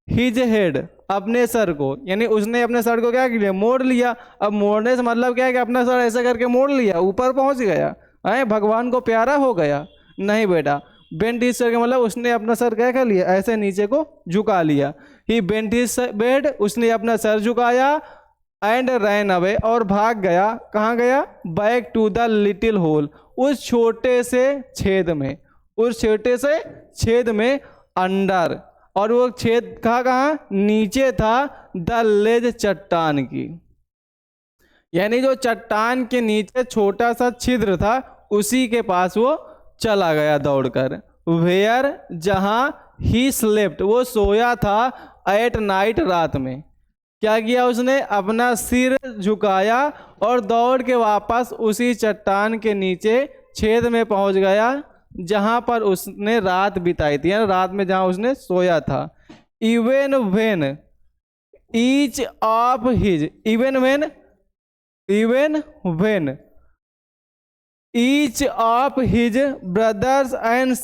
हिज हेड, अपने सर को, यानी उसने अपने सर को क्या किया? मोड़ लिया। अब मोड़ने से मतलब क्या है कि अपना सर ऐसा करके मोड़ लिया, ऊपर पहुंच गया, है भगवान को प्यारा हो गया? नहीं बेटा, बेंट हिज सर का मतलब उसने अपना सर क्या कर लिया? ऐसे नीचे को झुका लिया। ही बेंट हिज बेड, उसने अपना सर झुकाया। एंड रैन अवे, और भाग गया। कहाँ गया? Back to the little hole, उस छोटे से छेद में। उस छोटे से छेद में अंडर, और वो छेद कहाँ? नीचे था। द लेज, चट्टान की, यानी जो चट्टान के नीचे छोटा सा छिद्र था उसी के पास वो चला गया दौड़कर। वेयर, जहां ही स्लेप्ट, वो सोया था। एट नाइट, रात में। क्या किया उसने? अपना सिर झुकाया और दौड़ के वापस उसी चट्टान के नीचे छेद में पहुंच गया जहां पर उसने रात बिताई थी, यानी रात में जहां उसने सोया था। Even when each of his, even when each of his brothers and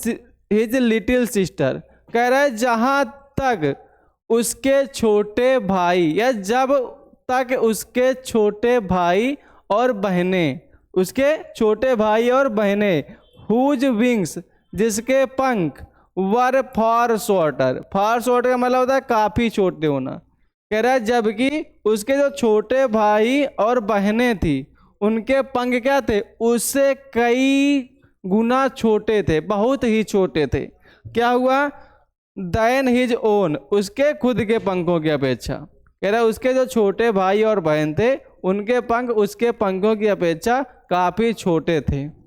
his little sister, कह रहा है जहां तक उसके छोटे भाई, या जब तक उसके छोटे भाई और बहनें, उसके छोटे भाई और बहनें, हुज विंग्स, जिसके पंख, वर फॉर शॉर्टर, फॉर शॉर्टर का मतलब होता है काफी छोटे होना। कह रहा है जबकि उसके जो छोटे भाई और बहनें थी उनके पंख क्या थे? उससे कई गुना छोटे थे, बहुत ही छोटे थे। क्या हुआ? दैन हिज ओन, उसके खुद के पंखों की अपेक्षा। कह रहा है उसके जो छोटे भाई और बहन थे उनके पंख उसके पंखों की अपेक्षा काफी छोटे थे।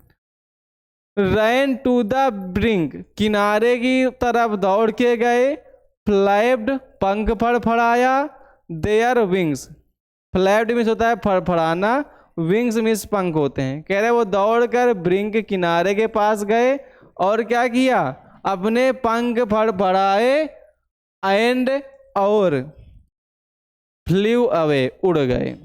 रैन टू द ब्रिंक, किनारे की तरफ दौड़ के गए। फ्लैप्ड, पंख फड़फड़ाया। देयर विंग्स, फ्लैप्ड मीन्स होता है फड़फड़ाना, विंग्स मीन्स पंख होते हैं। कह रहे वो दौड़कर ब्रिंक, किनारे के पास गए और क्या किया? अपने पंख फड़फड़ाए। एंड, और फ्ल्यू अवे, उड़ गए।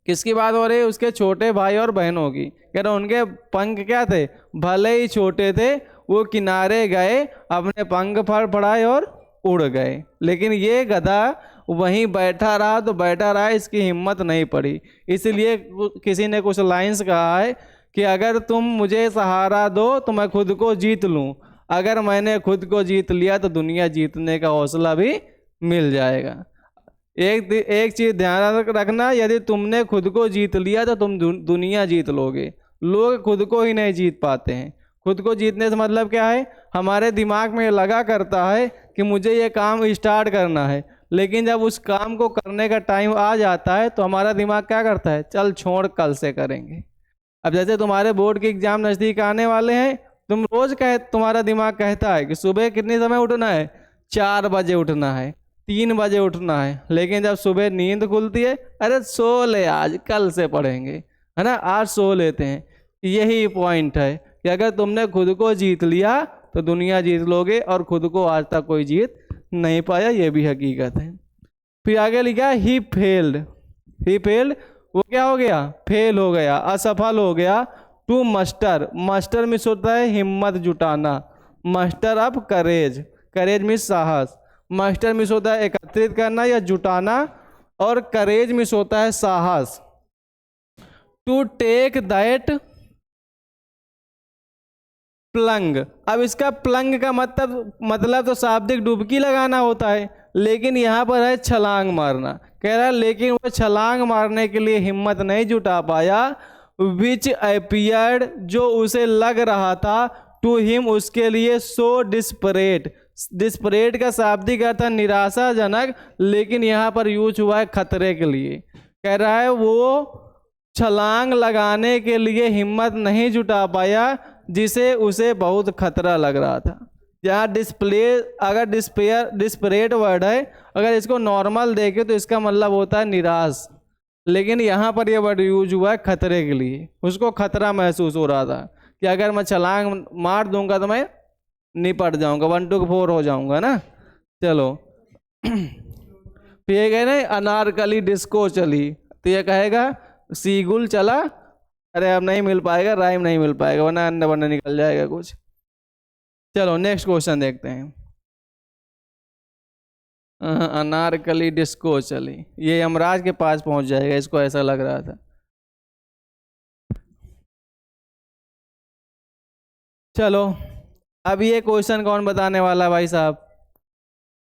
किसकी बात हो रही है? उसके छोटे भाई और बहनों की। कह रहे उनके पंख क्या थे? भले ही छोटे थे, वो किनारे गए, अपने पंख फड़फड़ाए और उड़ गए। लेकिन ये गधा वहीं बैठा रहा तो बैठा रहा, इसकी हिम्मत नहीं पड़ी। इसलिए किसी ने कुछ लाइंस कहा है कि अगर तुम मुझे सहारा दो तो मैं खुद को जीत लूं, अगर मैंने खुद को जीत लिया तो दुनिया जीतने का हौसला भी मिल जाएगा। एक चीज ध्यान रखना, यदि तुमने खुद को जीत लिया तो तुम दुनिया जीत लोगे। लोग खुद को ही नहीं जीत पाते हैं। खुद को जीतने से मतलब क्या है? हमारे दिमाग में लगा करता है कि मुझे ये काम स्टार्ट करना है, लेकिन जब उस काम को करने का टाइम आ जाता है तो हमारा दिमाग क्या करता है? चल छोड़, कल से करेंगे। अब जैसे तुम्हारे बोर्ड के एग्जाम नज़दीक आने वाले हैं, तुम रोज तुम्हारा दिमाग कहता है कि सुबह कितने समय उठना है? 4 बजे उठना है, 3 बजे उठना है। लेकिन जब सुबह नींद खुलती है, अरे सो ले, आज कल से पढ़ेंगे, है ना, आज सो लेते हैं। यही पॉइंट है कि अगर तुमने खुद को जीत लिया तो दुनिया जीत लोगे, और खुद को आज तक कोई जीत नहीं पाया, ये भी हकीकत है। फिर आगे लिखा ही फेल्ड, ही फेल्ड, वो क्या हो गया, फेल हो गया, असफल हो गया। टू मस्टर, मस्टर मीन्स होता है हिम्मत जुटाना, muster of courage, courage means साहस, मस्टर मीन्स होता है एकत्रित करना या जुटाना, और करेज मीन्स होता है साहस। टू टेक दैट प्लंग, अब इसका प्लंग का मतलब तो शाब्दिक डुबकी लगाना होता है, लेकिन यहाँ पर है छलांग मारना। कह रहा है लेकिन वो छलांग मारने के लिए हिम्मत नहीं जुटा पाया, विच अपीयर्ड, जो उसे लग रहा था, टू हिम, उसके लिए, सो डिस्परेट, डिस्परेट का शाब्दिक अर्थ है निराशाजनक, लेकिन यहाँ पर यूज हुआ है खतरे के लिए। कह रहा है वो छलांग लगाने के लिए हिम्मत नहीं जुटा पाया, जिसे उसे बहुत खतरा लग रहा था। यहाँ डिस्प्ले, अगर डिस्परेट वर्ड है, अगर इसको नॉर्मल देखे तो इसका मतलब होता है निराश, लेकिन यहाँ पर यह वर्ड यूज हुआ है खतरे के लिए। उसको खतरा महसूस हो रहा था कि अगर मैं छलांग मार दूंगा तो मैं निपट जाऊंगा, 1 to 4 हो जाऊंगा ना। चलो फिर ये कहे ना अनारकली डिस्को चली, तो ये कहेगा सीगुल चला, अरे अब नहीं मिल पाएगा, राइम नहीं मिल पाएगा, वरना अंडा वरना निकल जाएगा कुछ। चलो नेक्स्ट क्वेश्चन देखते हैं। अनारकली डिस्को चली, ये यमराज के पास पहुंच जाएगा, इसको ऐसा लग रहा था। चलो अब ये क्वेश्चन कौन बताने वाला है भाई साहब?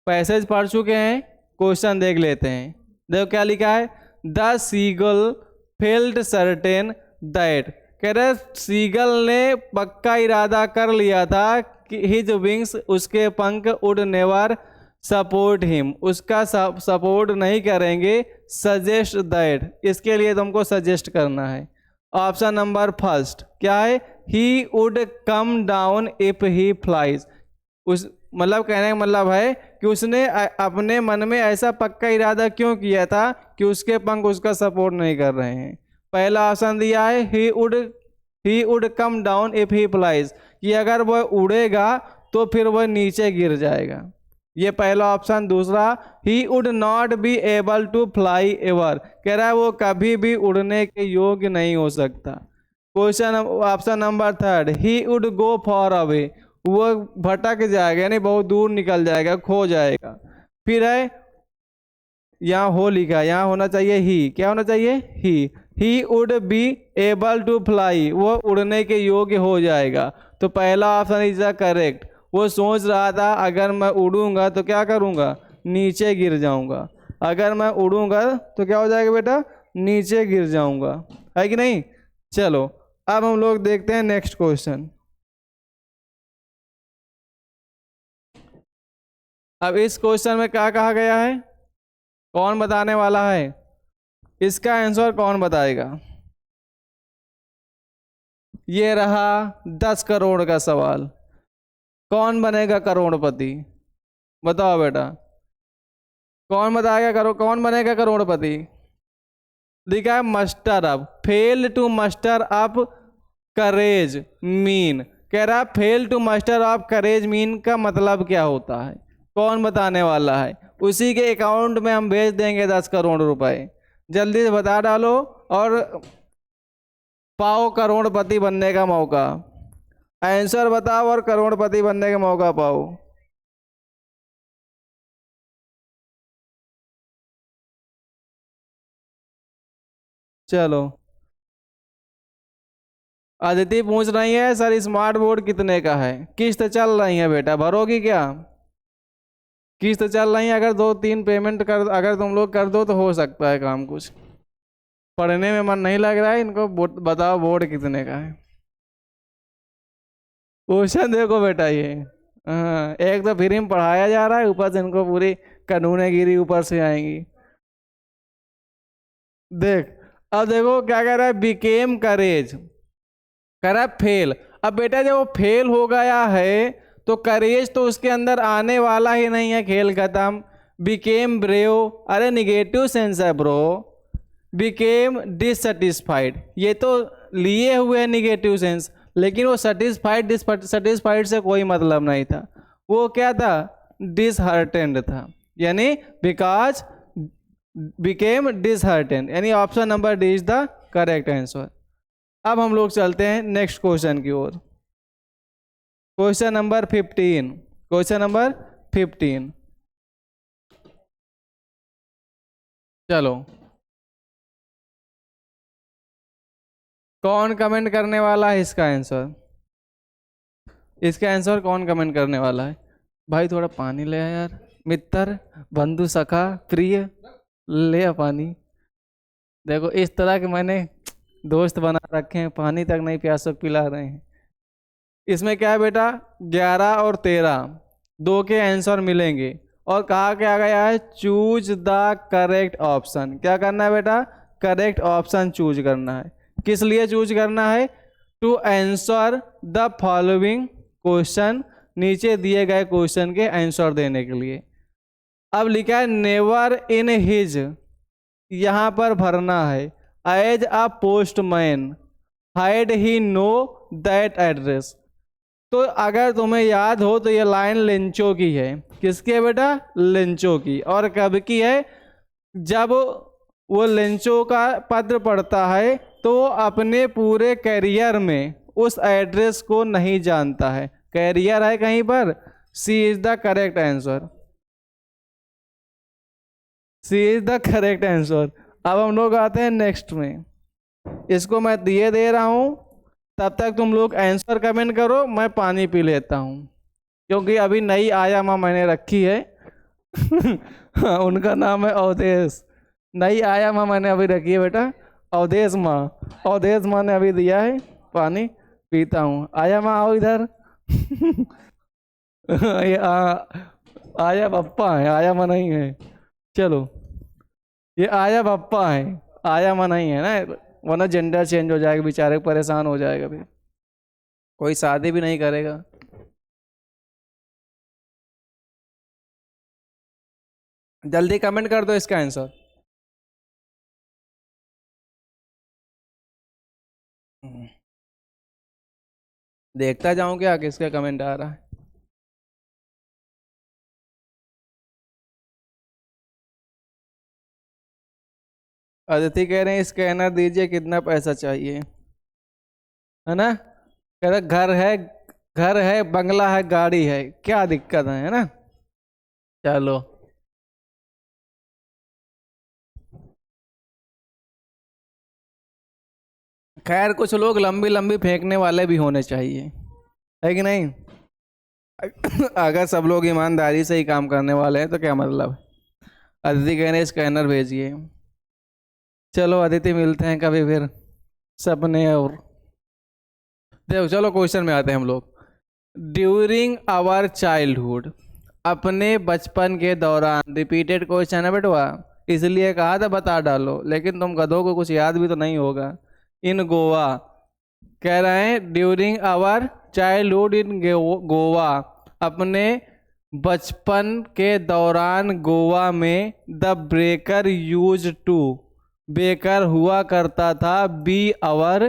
पैसेज पढ़ चुके हैं, क्वेश्चन देख लेते हैं। देखो क्या लिखा है, the seagull felt certain that, कह रहे सीगल ने पक्का इरादा कर लिया था कि हिज विंग्स, उसके पंख, वुड नेवर सपोर्ट हिम, उसका सपोर्ट नहीं करेंगे, सजेस्ट दैट, इसके लिए तुमको सजेस्ट करना है। ऑप्शन नंबर फर्स्ट क्या है, he would come down if he flies, उस मतलब कहने का मतलब है कि उसने अपने मन में ऐसा पक्का इरादा क्यों किया था कि उसके पंख उसका सपोर्ट नहीं कर रहे हैं। पहला ऑप्शन दिया है he would come down if he flies, कि अगर वह उड़ेगा तो फिर वह नीचे गिर जाएगा, ये पहला ऑप्शन। दूसरा, he would not be able to fly ever, कह रहा है वो कभी भी उड़ने के योग्य नहीं हो सकता। Question option number third, he would go for away, वो भटक जाएगा यानी बहुत दूर निकल जाएगा, खो जाएगा। फिर है यहाँ हो लिखा, यहाँ होना चाहिए ही, क्या होना चाहिए, he would be able to fly, वो उड़ने के योग्य हो जाएगा। तो पहला ऑप्शन इज द करेक्ट, वो सोच रहा था अगर मैं उड़ूंगा तो क्या करूंगा, नीचे गिर जाऊंगा, अगर मैं उड़ूंगा तो क्या हो जाएगा बेटा, नीचे गिर जाऊंगा, है कि नहीं। चलो अब हम लोग देखते हैं नेक्स्ट क्वेश्चन। अब इस क्वेश्चन में क्या कहा गया है, कौन बताने वाला है, इसका आंसर कौन बताएगा? ये रहा 10 करोड़ का सवाल, कौन बनेगा करोड़पति, बताओ बेटा, कौन बताएगा कौन बनेगा करोड़पति? लिखा है muster up, fail to muster up courage mean, कह रहा है fail to muster up courage mean का मतलब क्या होता है, कौन बताने वाला है? उसी के अकाउंट में हम भेज देंगे 10 करोड़ रुपए, जल्दी से बता डालो और पाओ करोड़पति बनने का मौका। आंसर बताओ और करोड़पति बनने का मौका पाओ। चलो अदिति पूछ रही है सर स्मार्ट बोर्ड कितने का है, किस्त चल रही है बेटा, भरोगी क्या? किस्त चल रही है, अगर 2-3 पेमेंट कर, अगर तुम लोग कर दो तो हो सकता है काम कुछ। पढ़ने में मन नहीं लग रहा है इनको, बताओ बोर्ड कितने का है। क्वेश्चन देखो बेटा ये, हाँ एक तो फ्री में पढ़ाया जा रहा है, ऊपर से इनको पूरी कानूने गिरी ऊपर से आएंगी। देख अब देखो क्या कह रहा है, बिकेम करेज, कह रहा है फेल। अब बेटा जब वो फेल हो गया है तो करेज तो उसके अंदर आने वाला ही नहीं है, खेल खत्म। बिकेम ब्रेव, अरे निगेटिव सेंस है ब्रो, बिकेम डिससेटिस्फाइड, ये तो लिए हुए है निगेटिव सेंस, लेकिन वो सेटिस्फाइड से कोई मतलब नहीं था, वो क्या था, डिसहार्टेंड था, यानी बिकॉज बिकेम डिसहर्टेंड, यानी option number D is the correct answer. अब हम लोग चलते हैं नेक्स्ट क्वेश्चन की ओर। Question number 15, question number 15। चलो, कौन कमेंट करने वाला है इसका आंसर? इसका आंसर कौन कमेंट करने वाला है? भाई थोड़ा पानी ले आ यार, मित्र, बंधु, सखा, प्रिय, ले आ पानी। देखो इस तरह के मैंने दोस्त बना रखे हैं, पानी तक नहीं प्यासों को पिला रहे हैं। इसमें क्या है बेटा, 11 और 13 दो के आंसर मिलेंगे और कहा क्या गया है, चूज द करेक्ट ऑप्शन। क्या करना है बेटा, करेक्ट ऑप्शन चूज करना है। किस लिए चूज करना है? To answer the following question, नीचे दिए गए क्वेश्चन के आंसर देने के लिए। अब लिखा है नेवर इन हिज, यहां पर भरना है as a postman hide he know that address. तो अगर तुम्हें याद हो तो ये लाइन लेंचो की है। किसकी है बेटा? लेंचो की। और कब की है? जब वो लेंचो का पत्र पढ़ता है तो वो अपने पूरे करियर में उस एड्रेस को नहीं जानता है। कैरियर है कहीं पर, C is the correct answer, C is the correct answer. अब हम लोग आते हैं नेक्स्ट में, इसको मैं दिए दे रहा हूं, तब तक तुम लोग आंसर कमेंट करो, मैं पानी पी लेता हूं, क्योंकि अभी नई आया माँ मैंने रखी है उनका नाम है अवधेश। नई आया माँ मैंने अभी रखी है बेटा, अवधेश माँ। अवधेश माँ ने अभी दिया है, पानी पीता हूँ। आया माँ आओ इधर ये आया पप्पा है, आया माँ नहीं है। चलो, ये आया पप्पा है, आया माँ नहीं है ना, वरना जेंडर चेंज हो जाएगा, बेचारे परेशान हो जाएगा, फिर कोई शादी भी नहीं करेगा। जल्दी कमेंट कर दो इसका आंसर। देखता जाऊं क्या किसका कमेंट आ रहा है। अदिति कह रहे हैं स्कैनर दीजिए, कितना पैसा चाहिए, है ना? कह रहे घर है, बंगला है, गाड़ी है, क्या दिक्कत है ना? चलो, खैर कुछ लोग लंबी लंबी फेंकने वाले भी होने चाहिए, है कि नहीं? अगर सब लोग ईमानदारी से ही काम करने वाले हैं तो क्या मतलब। अदिति कह रहे हैं स्कैनर भेजिए। चलो अदिति, मिलते हैं कभी फिर सपने। और देखो चलो क्वेश्चन में आते हैं हम लोग। ड्यूरिंग आवर चाइल्डहुड, अपने बचपन के दौरान, रिपीटेड क्वेश्चन है बेटवा, इसलिए कहा था बता डालो, लेकिन तुम गधों को कुछ याद भी तो नहीं होगा। इन गोवा, कह रहे हैं during our childhood in Goa, अपने बचपन के दौरान गोवा में, the breaker used to, baker हुआ करता था, बी आवर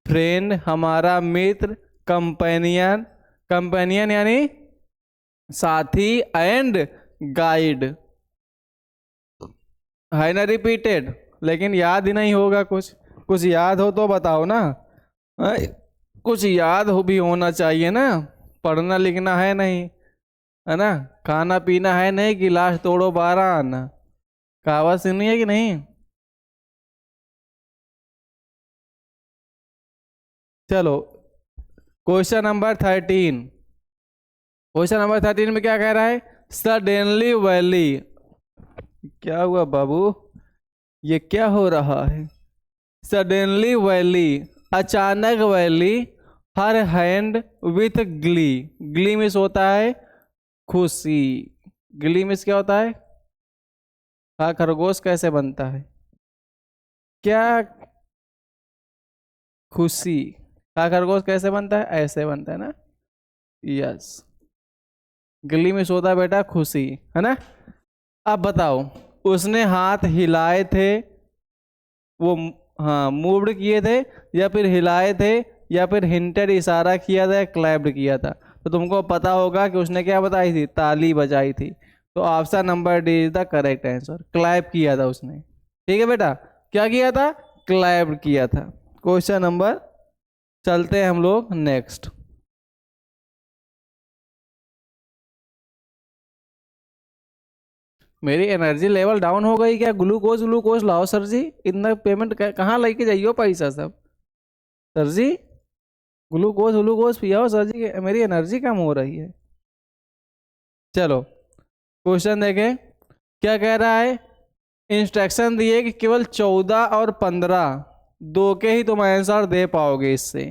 फ्रेंड, हमारा मित्र, कंपेनियन, कंपेनियन यानी साथी, एंड गाइड, है ना रिपीटेड, लेकिन याद ही नहीं होगा। कुछ याद हो तो बताओ ना, कुछ याद हो भी होना चाहिए ना, पढ़ना लिखना है नहीं, है ना? खाना पीना है नहीं, गिलास तोड़ो 12 आना, कहावत सुनी है कि नहीं? चलो क्वेश्चन नंबर 13, क्वेश्चन नंबर 13 में क्या कह रहा है? सडनली वैली, क्या हुआ बाबू, ये क्या हो रहा है? सडनली वैली, अचानक valley, her hand with Glee, Glee miss होता है खुशी, ग्ली मिस क्या होता है? हाँ, खरगोश कैसे बनता है? क्या खुशी, हाँ खरगोश कैसे बनता है? ऐसे बनता है ना, यस। गिल्ली में सोता है बेटा खुशी, है ना? अब बताओ, उसने हाथ हिलाए थे, वो हाँ मूव्ड किए थे, या फिर हिलाए थे, या फिर हिंटेड इशारा किया था, या क्लैप्ड किया था? तो तुमको पता होगा कि उसने क्या बताई थी, ताली बजाई थी। तो option number D is the correct answer. Clap किया था उसने। ठीक है बेटा, क्या किया था? क्लैप किया था। क्वेश्चन नंबर, चलते हैं हम लोग नेक्स्ट। मेरी एनर्जी लेवल डाउन हो गई क्या? ग्लूकोज ग्लूकोज लाओ सर जी, इतना पेमेंट कहाँ लेके जाइयो पैसा सब? सर जी ग्लूकोज ग्लूकोज पियाओ सर जी, मेरी एनर्जी कम हो रही है। चलो क्वेश्चन देखें क्या कह रहा है। इंस्ट्रक्शन दिए कि केवल 14 और 15 दो के ही तुम आंसर दे पाओगे इससे।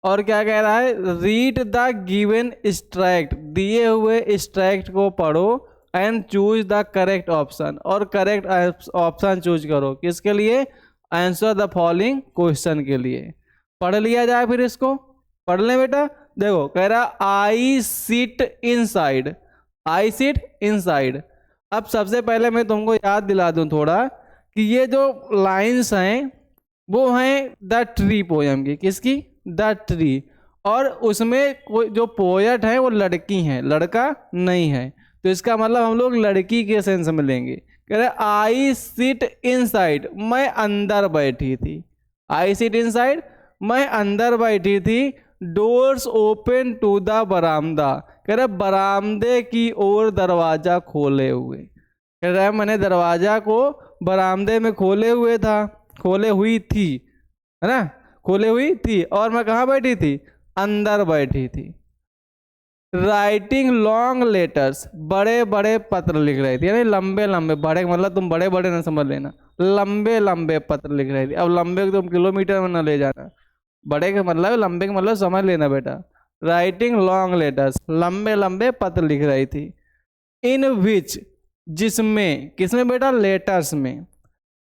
और क्या कह रहा है, रीड द गिवन एक्सट्रैक्ट, दिए हुए एक्सट्रैक्ट को पढ़ो and choose the correct option, और करेक्ट ऑप्शन चूज करो किसके लिए? आंसर द फॉलोइंग क्वेश्चन के लिए। पढ़ लिया जाए फिर इसको, पढ़ लें बेटा। देखो कह रहा I sit inside, I sit inside. अब सबसे पहले मैं तुमको याद दिला दूं थोड़ा कि ये जो लाइंस हैं वो हैं द ट्री पोयम की। किसकी? The tree. और उसमें कोई जो पोएट है वो लड़की है, लड़का नहीं है, तो इसका मतलब हम लोग लड़की के सेंस में लेंगे। कह रहे आई सिट इनसाइड, मैं अंदर बैठी थी। आई सिट इनसाइड, मैं अंदर बैठी थी। डोर्स ओपन टू द बरामदा, कह रहे बरामदे की ओर दरवाजा खोले हुए। कह रहा है मैंने दरवाजा को बरामदे में खोले हुए था, खोले हुई थी, है ना, खोले हुई थी। और मैं कहाँ बैठी थी? अंदर बैठी थी। राइटिंग लॉन्ग लेटर्स, बड़े बड़े पत्र लिख रही थी, यानी लंबे लंबे, बड़े मतलब तुम बड़े बड़े ना समझ लेना, लंबे लंबे पत्र लिख रही थी। अब लंबे को तुम किलोमीटर में ना ले जाना, बड़े का मतलब लंबे का मतलब समझ लेना बेटा। राइटिंग लॉन्ग लेटर्स, लंबे लंबे पत्र लिख रही थी। इन विच, जिसमें, किसमें बेटा? लेटर्स में।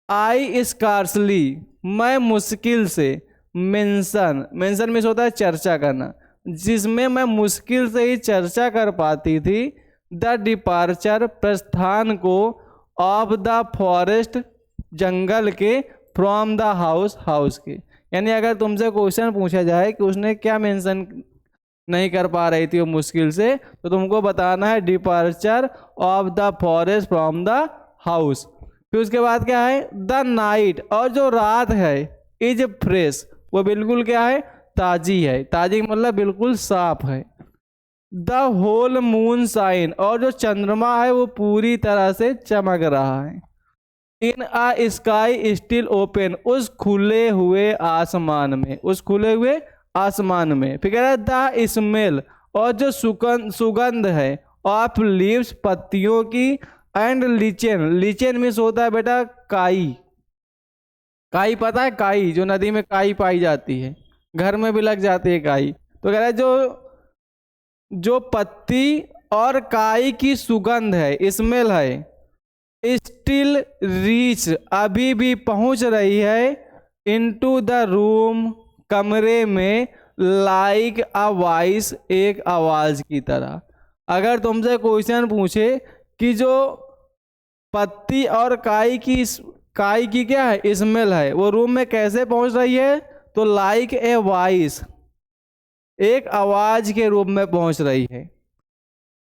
आई स्कार्सली, मैं मुश्किल से। मेंशन, मेंशन मीन्स होता है चर्चा करना, जिसमें मैं मुश्किल से ही चर्चा कर पाती थी। द डिपार्चर, प्रस्थान को। ऑफ द फॉरेस्ट, जंगल के। फ्रॉम द हाउस, हाउस के। यानी अगर तुमसे क्वेश्चन पूछा जाए कि उसने क्या मेंशन नहीं कर पा रही थी वो मुश्किल से, तो तुमको बताना है departure of the forest from the house. फिर उसके बाद क्या है? द नाइट, और जो रात है, इज फ्रेश, वो बिल्कुल क्या है? ताजी है। ताजी मतलब बिल्कुल साफ है। द होल मून साइन, और जो चंद्रमा है वो पूरी तरह से चमक रहा है। इन आ स्काई स्टिल ओपन, उस खुले हुए आसमान में, उस खुले हुए आसमान में। फिर कह रहा है द स्मेल, और जो सुगंध है, ऑफ लीव्स, पत्तियों की। एंड लीचेन, लीचेन मीन्स होता है बेटा काई। काई पता है? काई, जो नदी में काई पाई जाती है, घर में भी लग जाती है काई। तो कह रहा है जो जो पत्ती और काई की सुगंध है, स्मेल है, स्टिल रीच, अभी भी पहुंच रही है। इनटू द रूम, कमरे में। लाइक अ वॉइस, एक आवाज की तरह। अगर तुमसे क्वेश्चन पूछे कि जो पत्ती और काई की क्या है? स्मेल है, वो रूम में कैसे पहुंच रही है? तो लाइक ए वॉइस, एक आवाज के रूप में पहुंच रही है।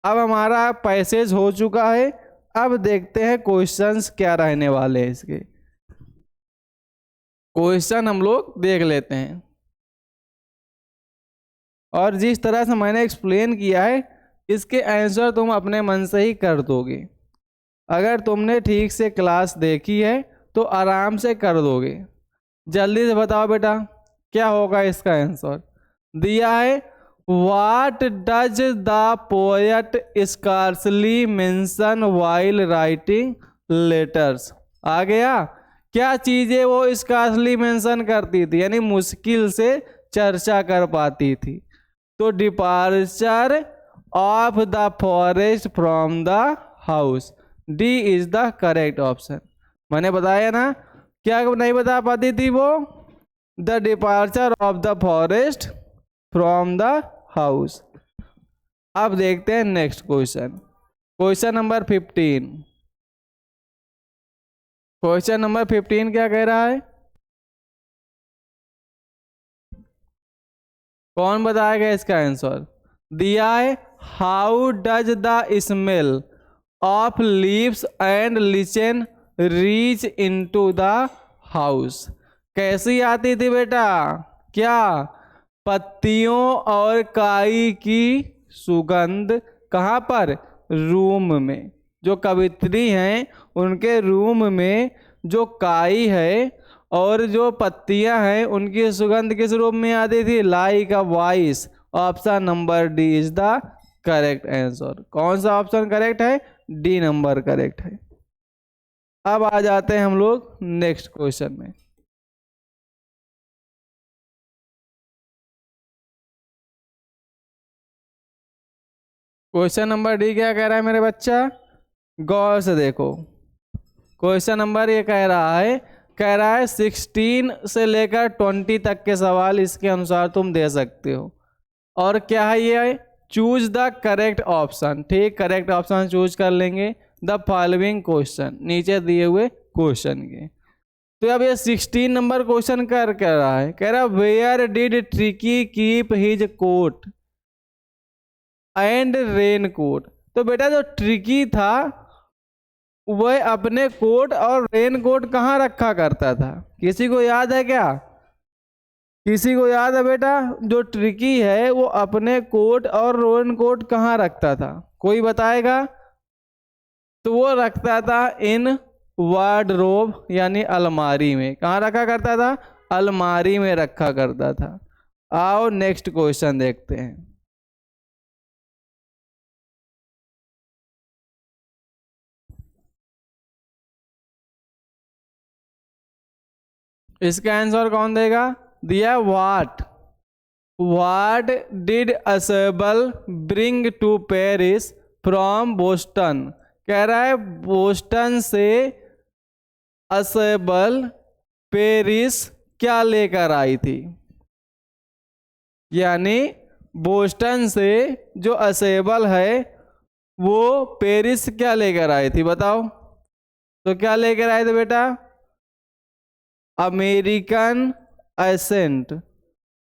अब हमारा पैसेज हो चुका है। अब देखते हैं क्वेश्चंस क्या रहने वाले हैं इसके। क्वेश्चन हम लोग देख लेते हैं, और जिस तरह से मैंने एक्सप्लेन किया है इसके आंसर तुम अपने मन से ही कर दोगे। अगर तुमने ठीक से क्लास देखी है तो आराम से कर दोगे। जल्दी से बताओ बेटा क्या होगा इसका आंसर। दिया है what does the poet scarcely mention while writing letters. आ गया? क्या चीजें वो स्कार्सली मेंशन करती थी, यानी मुश्किल से चर्चा कर पाती थी? तो departure of the forest from the house, D is the correct option. मैंने बताया ना, क्या नहीं बता पाती थी वो? The departure of the forest from the house. अब देखते हैं next question, question number 15। Question number 15 क्या कह रहा है? कौन बताएगा इसका आंसर? दिया है how does the smell of leaves and lichen reach into the house. कैसी आती थी बेटा? क्या? पत्तियों और काई की सुगंध कहाँ पर? रूम में। जो कवित्री हैं उनके रूम में जो काई है और जो पत्तियां हैं उनकी सुगंध किस रूप में आती थी? Like a voice. Option number D is the correct answer. कौन सा ऑप्शन करेक्ट है? डी नंबर करेक्ट है। अब आ जाते हैं हम लोग नेक्स्ट क्वेश्चन में। क्वेश्चन नंबर डी क्या कह रहा है मेरे बच्चा? गौर से देखो। क्वेश्चन नंबर ये कह रहा है 16 से लेकर 20 तक के सवाल इसके अनुसार तुम दे सकते हो। और क्या है ये? Choose the correct option. ठीक, करेक्ट ऑप्शन चूज कर लेंगे द फॉलोइंग क्वेश्चन, नीचे दिए हुए क्वेश्चन के। तो अब ये 16 नंबर क्वेश्चन कह रहा है where did Tricky keep his coat and raincoat. तो बेटा जो ट्रिकी था वह अपने कोट और रेन कोट कहाँ रखा करता था? किसी को याद है क्या? किसी को याद है बेटा? जो ट्रिकी है वो अपने कोट और रेन कोट कहाँ रखता था? कोई बताएगा? तो वो रखता था इन वार्डरोब यानी अलमारी में। कहाँ रखा करता था? अलमारी में रखा करता था। आओ नेक्स्ट क्वेश्चन देखते हैं। इसका आंसर कौन देगा? दिया what did Isabel bring to Paris from Boston. कह रहा है बोस्टन से असेबल पेरिस क्या लेकर आई थी? यानी बोस्टन से जो असेबल है वो पेरिस क्या लेकर आई थी? बताओ तो क्या लेकर आए थे बेटा? American accent.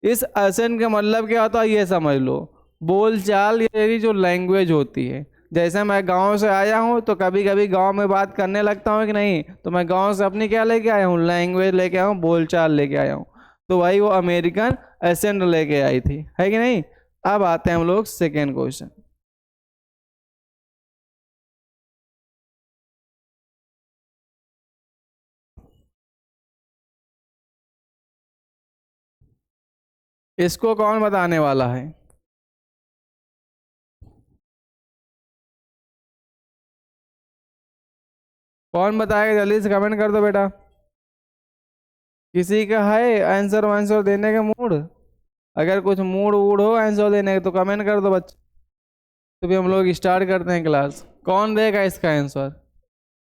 इस एसेंट का मतलब क्या होता है ये समझ लो। बोलचाल ये जो लैंग्वेज होती है, जैसे मैं गांव से आया हूँ तो कभी कभी गांव में बात करने लगता हूँ कि नहीं, तो मैं गांव से अपनी क्या लेके आया हूँ? लैंग्वेज लेके आया हूँ, बोलचाल लेके आया हूँ। तो वही वो अमेरिकन एसेंट लेके आई थी, है कि नहीं? अब आते हैं हम लोग सेकेंड क्वेश्चन। इसको कौन बताने वाला है? कौन बताएगा? जल्दी से कमेंट कर दो बेटा। किसी का है आंसर वांसर देने का मूड? अगर कुछ मूड वूड हो आंसर देने का तो कमेंट कर दो बच्चे। तो भी हम लोग स्टार्ट करते हैं क्लास। कौन देगा इसका आंसर?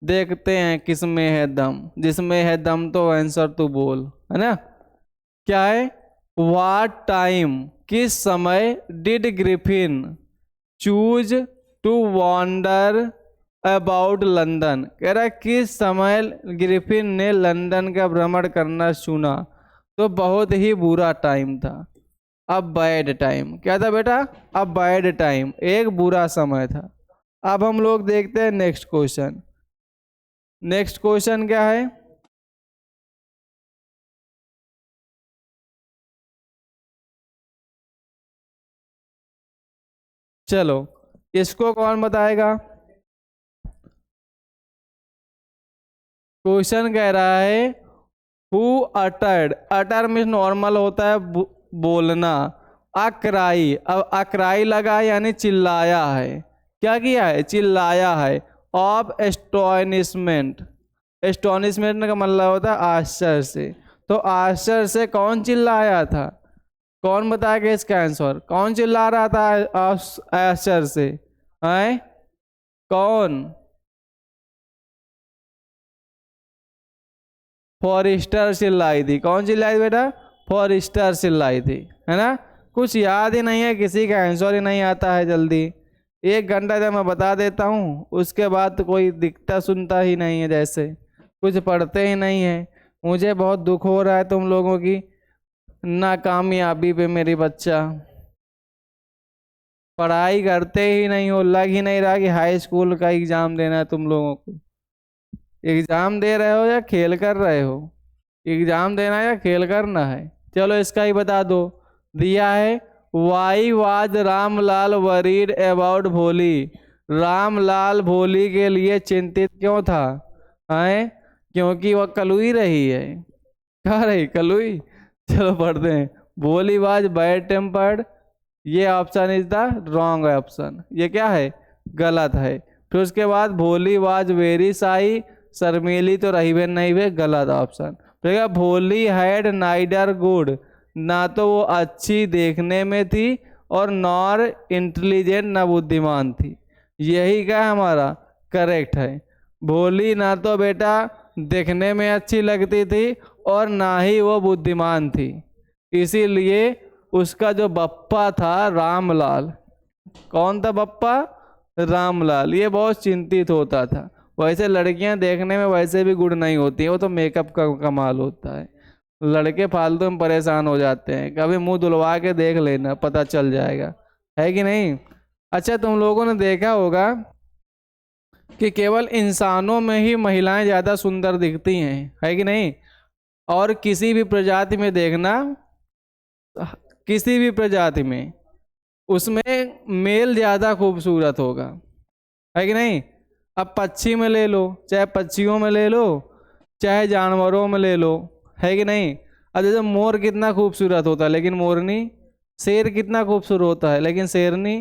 देखते हैं किस में है दम। जिसमें है दम तो आंसर तू बोल, है ना? क्या है? व्हाट टाइम, किस समय did Griffin choose to wander about London. कह रहा है किस समय ग्रिफिन ने लंदन का भ्रमण करना चुना? तो बहुत ही बुरा टाइम था। अब बैड टाइम क्या था बेटा? अब बैड टाइम, एक बुरा समय था। अब हम लोग देखते हैं नेक्स्ट क्वेश्चन। नेक्स्ट क्वेश्चन क्या है? चलो इसको कौन बताएगा? क्वेश्चन कह रहा है who uttered. Utter means normal होता है बोलना। अक्राई, अब अक्राई लगा यानी चिल्लाया है। क्या किया है? चिल्लाया है। Of astonishment. एस्टोनिशमेंट का मतलब होता है आश्चर्य से। तो आश्चर्य से कौन चिल्लाया था? कौन बताएगा इसका आंसर? कौन चिल्ला रहा था आश्चर्य से? है कौन? फॉरेस्टर चिल्लाई थी। कौन चिल्लाई थी बेटा? फॉरेस्टर चिल्लाई थी, है ना? कुछ याद ही नहीं है, किसी का आंसर ही नहीं आता है जल्दी। 1 घंटा जब मैं बता देता हूँ उसके बाद तो कोई दिखता सुनता ही नहीं है, जैसे कुछ पढ़ते ही नहीं है। मुझे बहुत दुख हो रहा है तुम लोगों की नाकामयाबी पे मेरी बच्चा। पढ़ाई करते ही नहीं हो, लग ही नहीं रहा कि हाई स्कूल का एग्जाम देना है तुम लोगों को। एग्जाम दे रहे हो या खेल कर रहे हो? एग्जाम देना है या खेल करना है? चलो इसका ही बता दो। दिया है why was Ramlal worried about भोली। रामलाल भोली के लिए चिंतित क्यों था? है क्योंकि वह कलुई रही है। कह रही कलुई। चलो पढ़ते हैं। भोली वाज बैड टेम्पर्ड, ये option is the wrong option, ये क्या है? गलत है। फिर उसके बाद भोली वाज वेरी साई, शर्मीली तो रही वे नहीं वे, गलत ऑप्शन। फिर भोली हैड नाइडर गुड, ना तो वो अच्छी देखने में थी और नॉर इंटेलिजेंट, ना बुद्धिमान थी। यही क्या हमारा करेक्ट है। भोली ना तो बेटा देखने में अच्छी लगती थी और ना ही वो बुद्धिमान थी, इसीलिए उसका जो बप्पा था रामलाल, कौन था बप्पा? रामलाल, ये बहुत चिंतित होता था। वैसे लड़कियां देखने में वैसे भी गुड नहीं होती हैं, वो तो मेकअप का कमाल होता है। लड़के फालतू में परेशान हो जाते हैं, कभी मुंह धुलवा के देख लेना, पता चल जाएगा, है कि नहीं? अच्छा, तुम लोगों ने देखा होगा कि केवल इंसानों में ही महिलाएं ज़्यादा सुंदर दिखती हैं, है कि नहीं? और किसी भी प्रजाति में देखना, किसी भी प्रजाति में उसमें मेल ज़्यादा खूबसूरत होगा, है कि नहीं? अब पक्षी में ले लो, चाहे पक्षियों में ले लो, चाहे जानवरों में ले लो, है कि नहीं? अब जैसे मोर कितना खूबसूरत होता है लेकिन मोरनी, शेर कितना खूबसूरत होता है लेकिन शेरनी,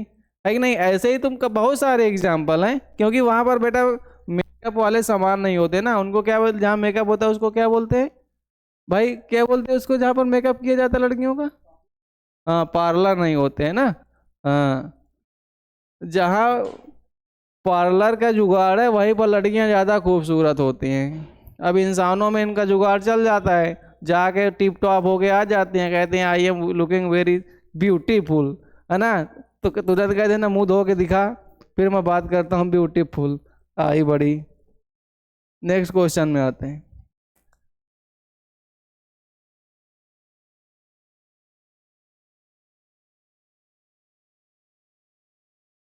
है कि नहीं? ऐसे ही तुम बहुत सारे एग्जाम्पल हैं, क्योंकि वहाँ पर बेटा मेकअप वाले सामान नहीं होते ना, उनको क्या बोलते, जहाँ मेकअप होता है उसको क्या बोलते हैं भाई? क्या बोलते हैं उसको जहाँ पर मेकअप किया जाता है लड़कियों का? हाँ, पार्लर नहीं होते हैं ना। हाँ, जहाँ पार्लर का जुगाड़ है वहीं पर लड़कियां ज़्यादा खूबसूरत होती हैं। अब इंसानों में इनका जुगाड़ चल जाता है, जाके टिप टॉप होके आ जाते हैं, कहते हैं I am looking very beautiful, है ना? तो तुरंत कह देना मुंह धो के दिखा, फिर मैं बात करता हूँ ब्यूटीफुल, आई बड़ी। नेक्स्ट क्वेश्चन में आते हैं।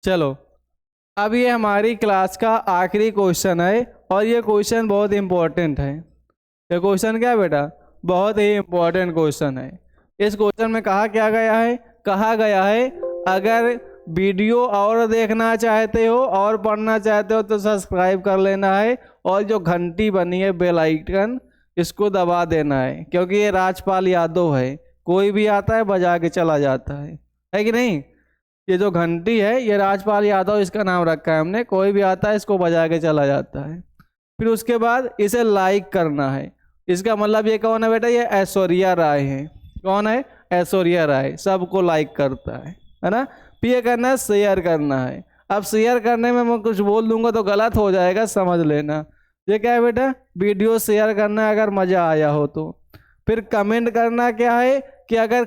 चलो, अब ये हमारी क्लास का आखिरी क्वेश्चन है और ये क्वेश्चन बहुत इंपॉर्टेंट है। ये क्वेश्चन क्या है बेटा? बहुत ही इंपॉर्टेंट क्वेश्चन है। इस क्वेश्चन में कहा क्या गया है? कहा गया है अगर वीडियो और देखना चाहते हो और पढ़ना चाहते हो तो सब्सक्राइब कर लेना है, और जो घंटी बनी है बेल आइकन, इसको दबा देना है, क्योंकि ये राजपाल यादव है, कोई भी आता है बजा के चला जाता है कि नहीं? ये जो घंटी है ये राजपाल यादव इसका नाम रखा है हमने, कोई भी आता है इसको बजा के चला जाता है। फिर उसके बाद इसे लाइक करना है। इसका मतलब ये कौन है बेटा? ये ऐश्वर्या राय है। कौन है? ऐश्वर्या राय, सबको लाइक करता है ना? फिर ये करना है शेयर करना है। अब शेयर करने में मैं कुछ बोल दूंगा तो गलत हो जाएगा, समझ लेना। ये क्या है बेटा? वीडियो शेयर करना है अगर मज़ा आया हो तो। फिर कमेंट करना क्या है कि अगर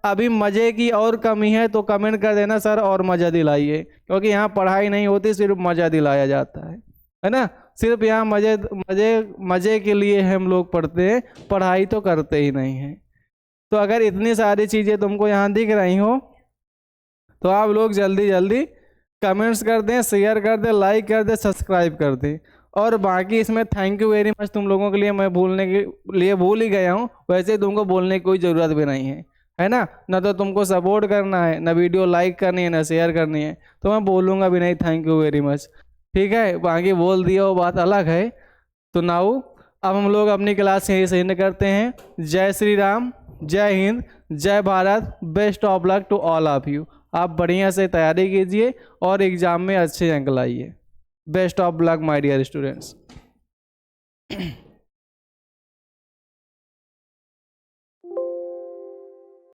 अभी मज़े की और कमी है तो कमेंट कर देना सर और मज़ा दिलाइए, क्योंकि यहाँ पढ़ाई नहीं होती, सिर्फ मज़ा दिलाया जाता है ना? सिर्फ यहाँ मज़े मज़े मज़े के लिए हम लोग पढ़ते हैं, पढ़ाई तो करते ही नहीं हैं। तो अगर इतनी सारी चीज़ें तुमको यहाँ दिख रही हो तो आप लोग जल्दी जल्दी कमेंट्स कर दें, शेयर कर दें, लाइक कर दें, सब्सक्राइब कर दें। और बाकी इसमें थैंक यू वेरी मच तुम लोगों के लिए, मैं भूलने के लिए भूल ही गया हूँ, वैसे तुमको बोलने की कोई ज़रूरत भी नहीं है ना? ना तो तुमको सपोर्ट करना है, ना वीडियो लाइक करनी है, ना शेयर करनी है, तो मैं बोलूँगा भी नहीं थैंक यू वेरी मच, ठीक है? बाकी बोल दिया वो बात अलग है। तो नाउ अब हम लोग अपनी क्लास यहीं से एंड करते हैं। जय श्री राम, जय हिंद, जय Bharat, best of luck to all of you. आप बढ़िया से तैयारी कीजिए और एग्ज़ाम में अच्छे अंक लाइए। Best of luck my dear students.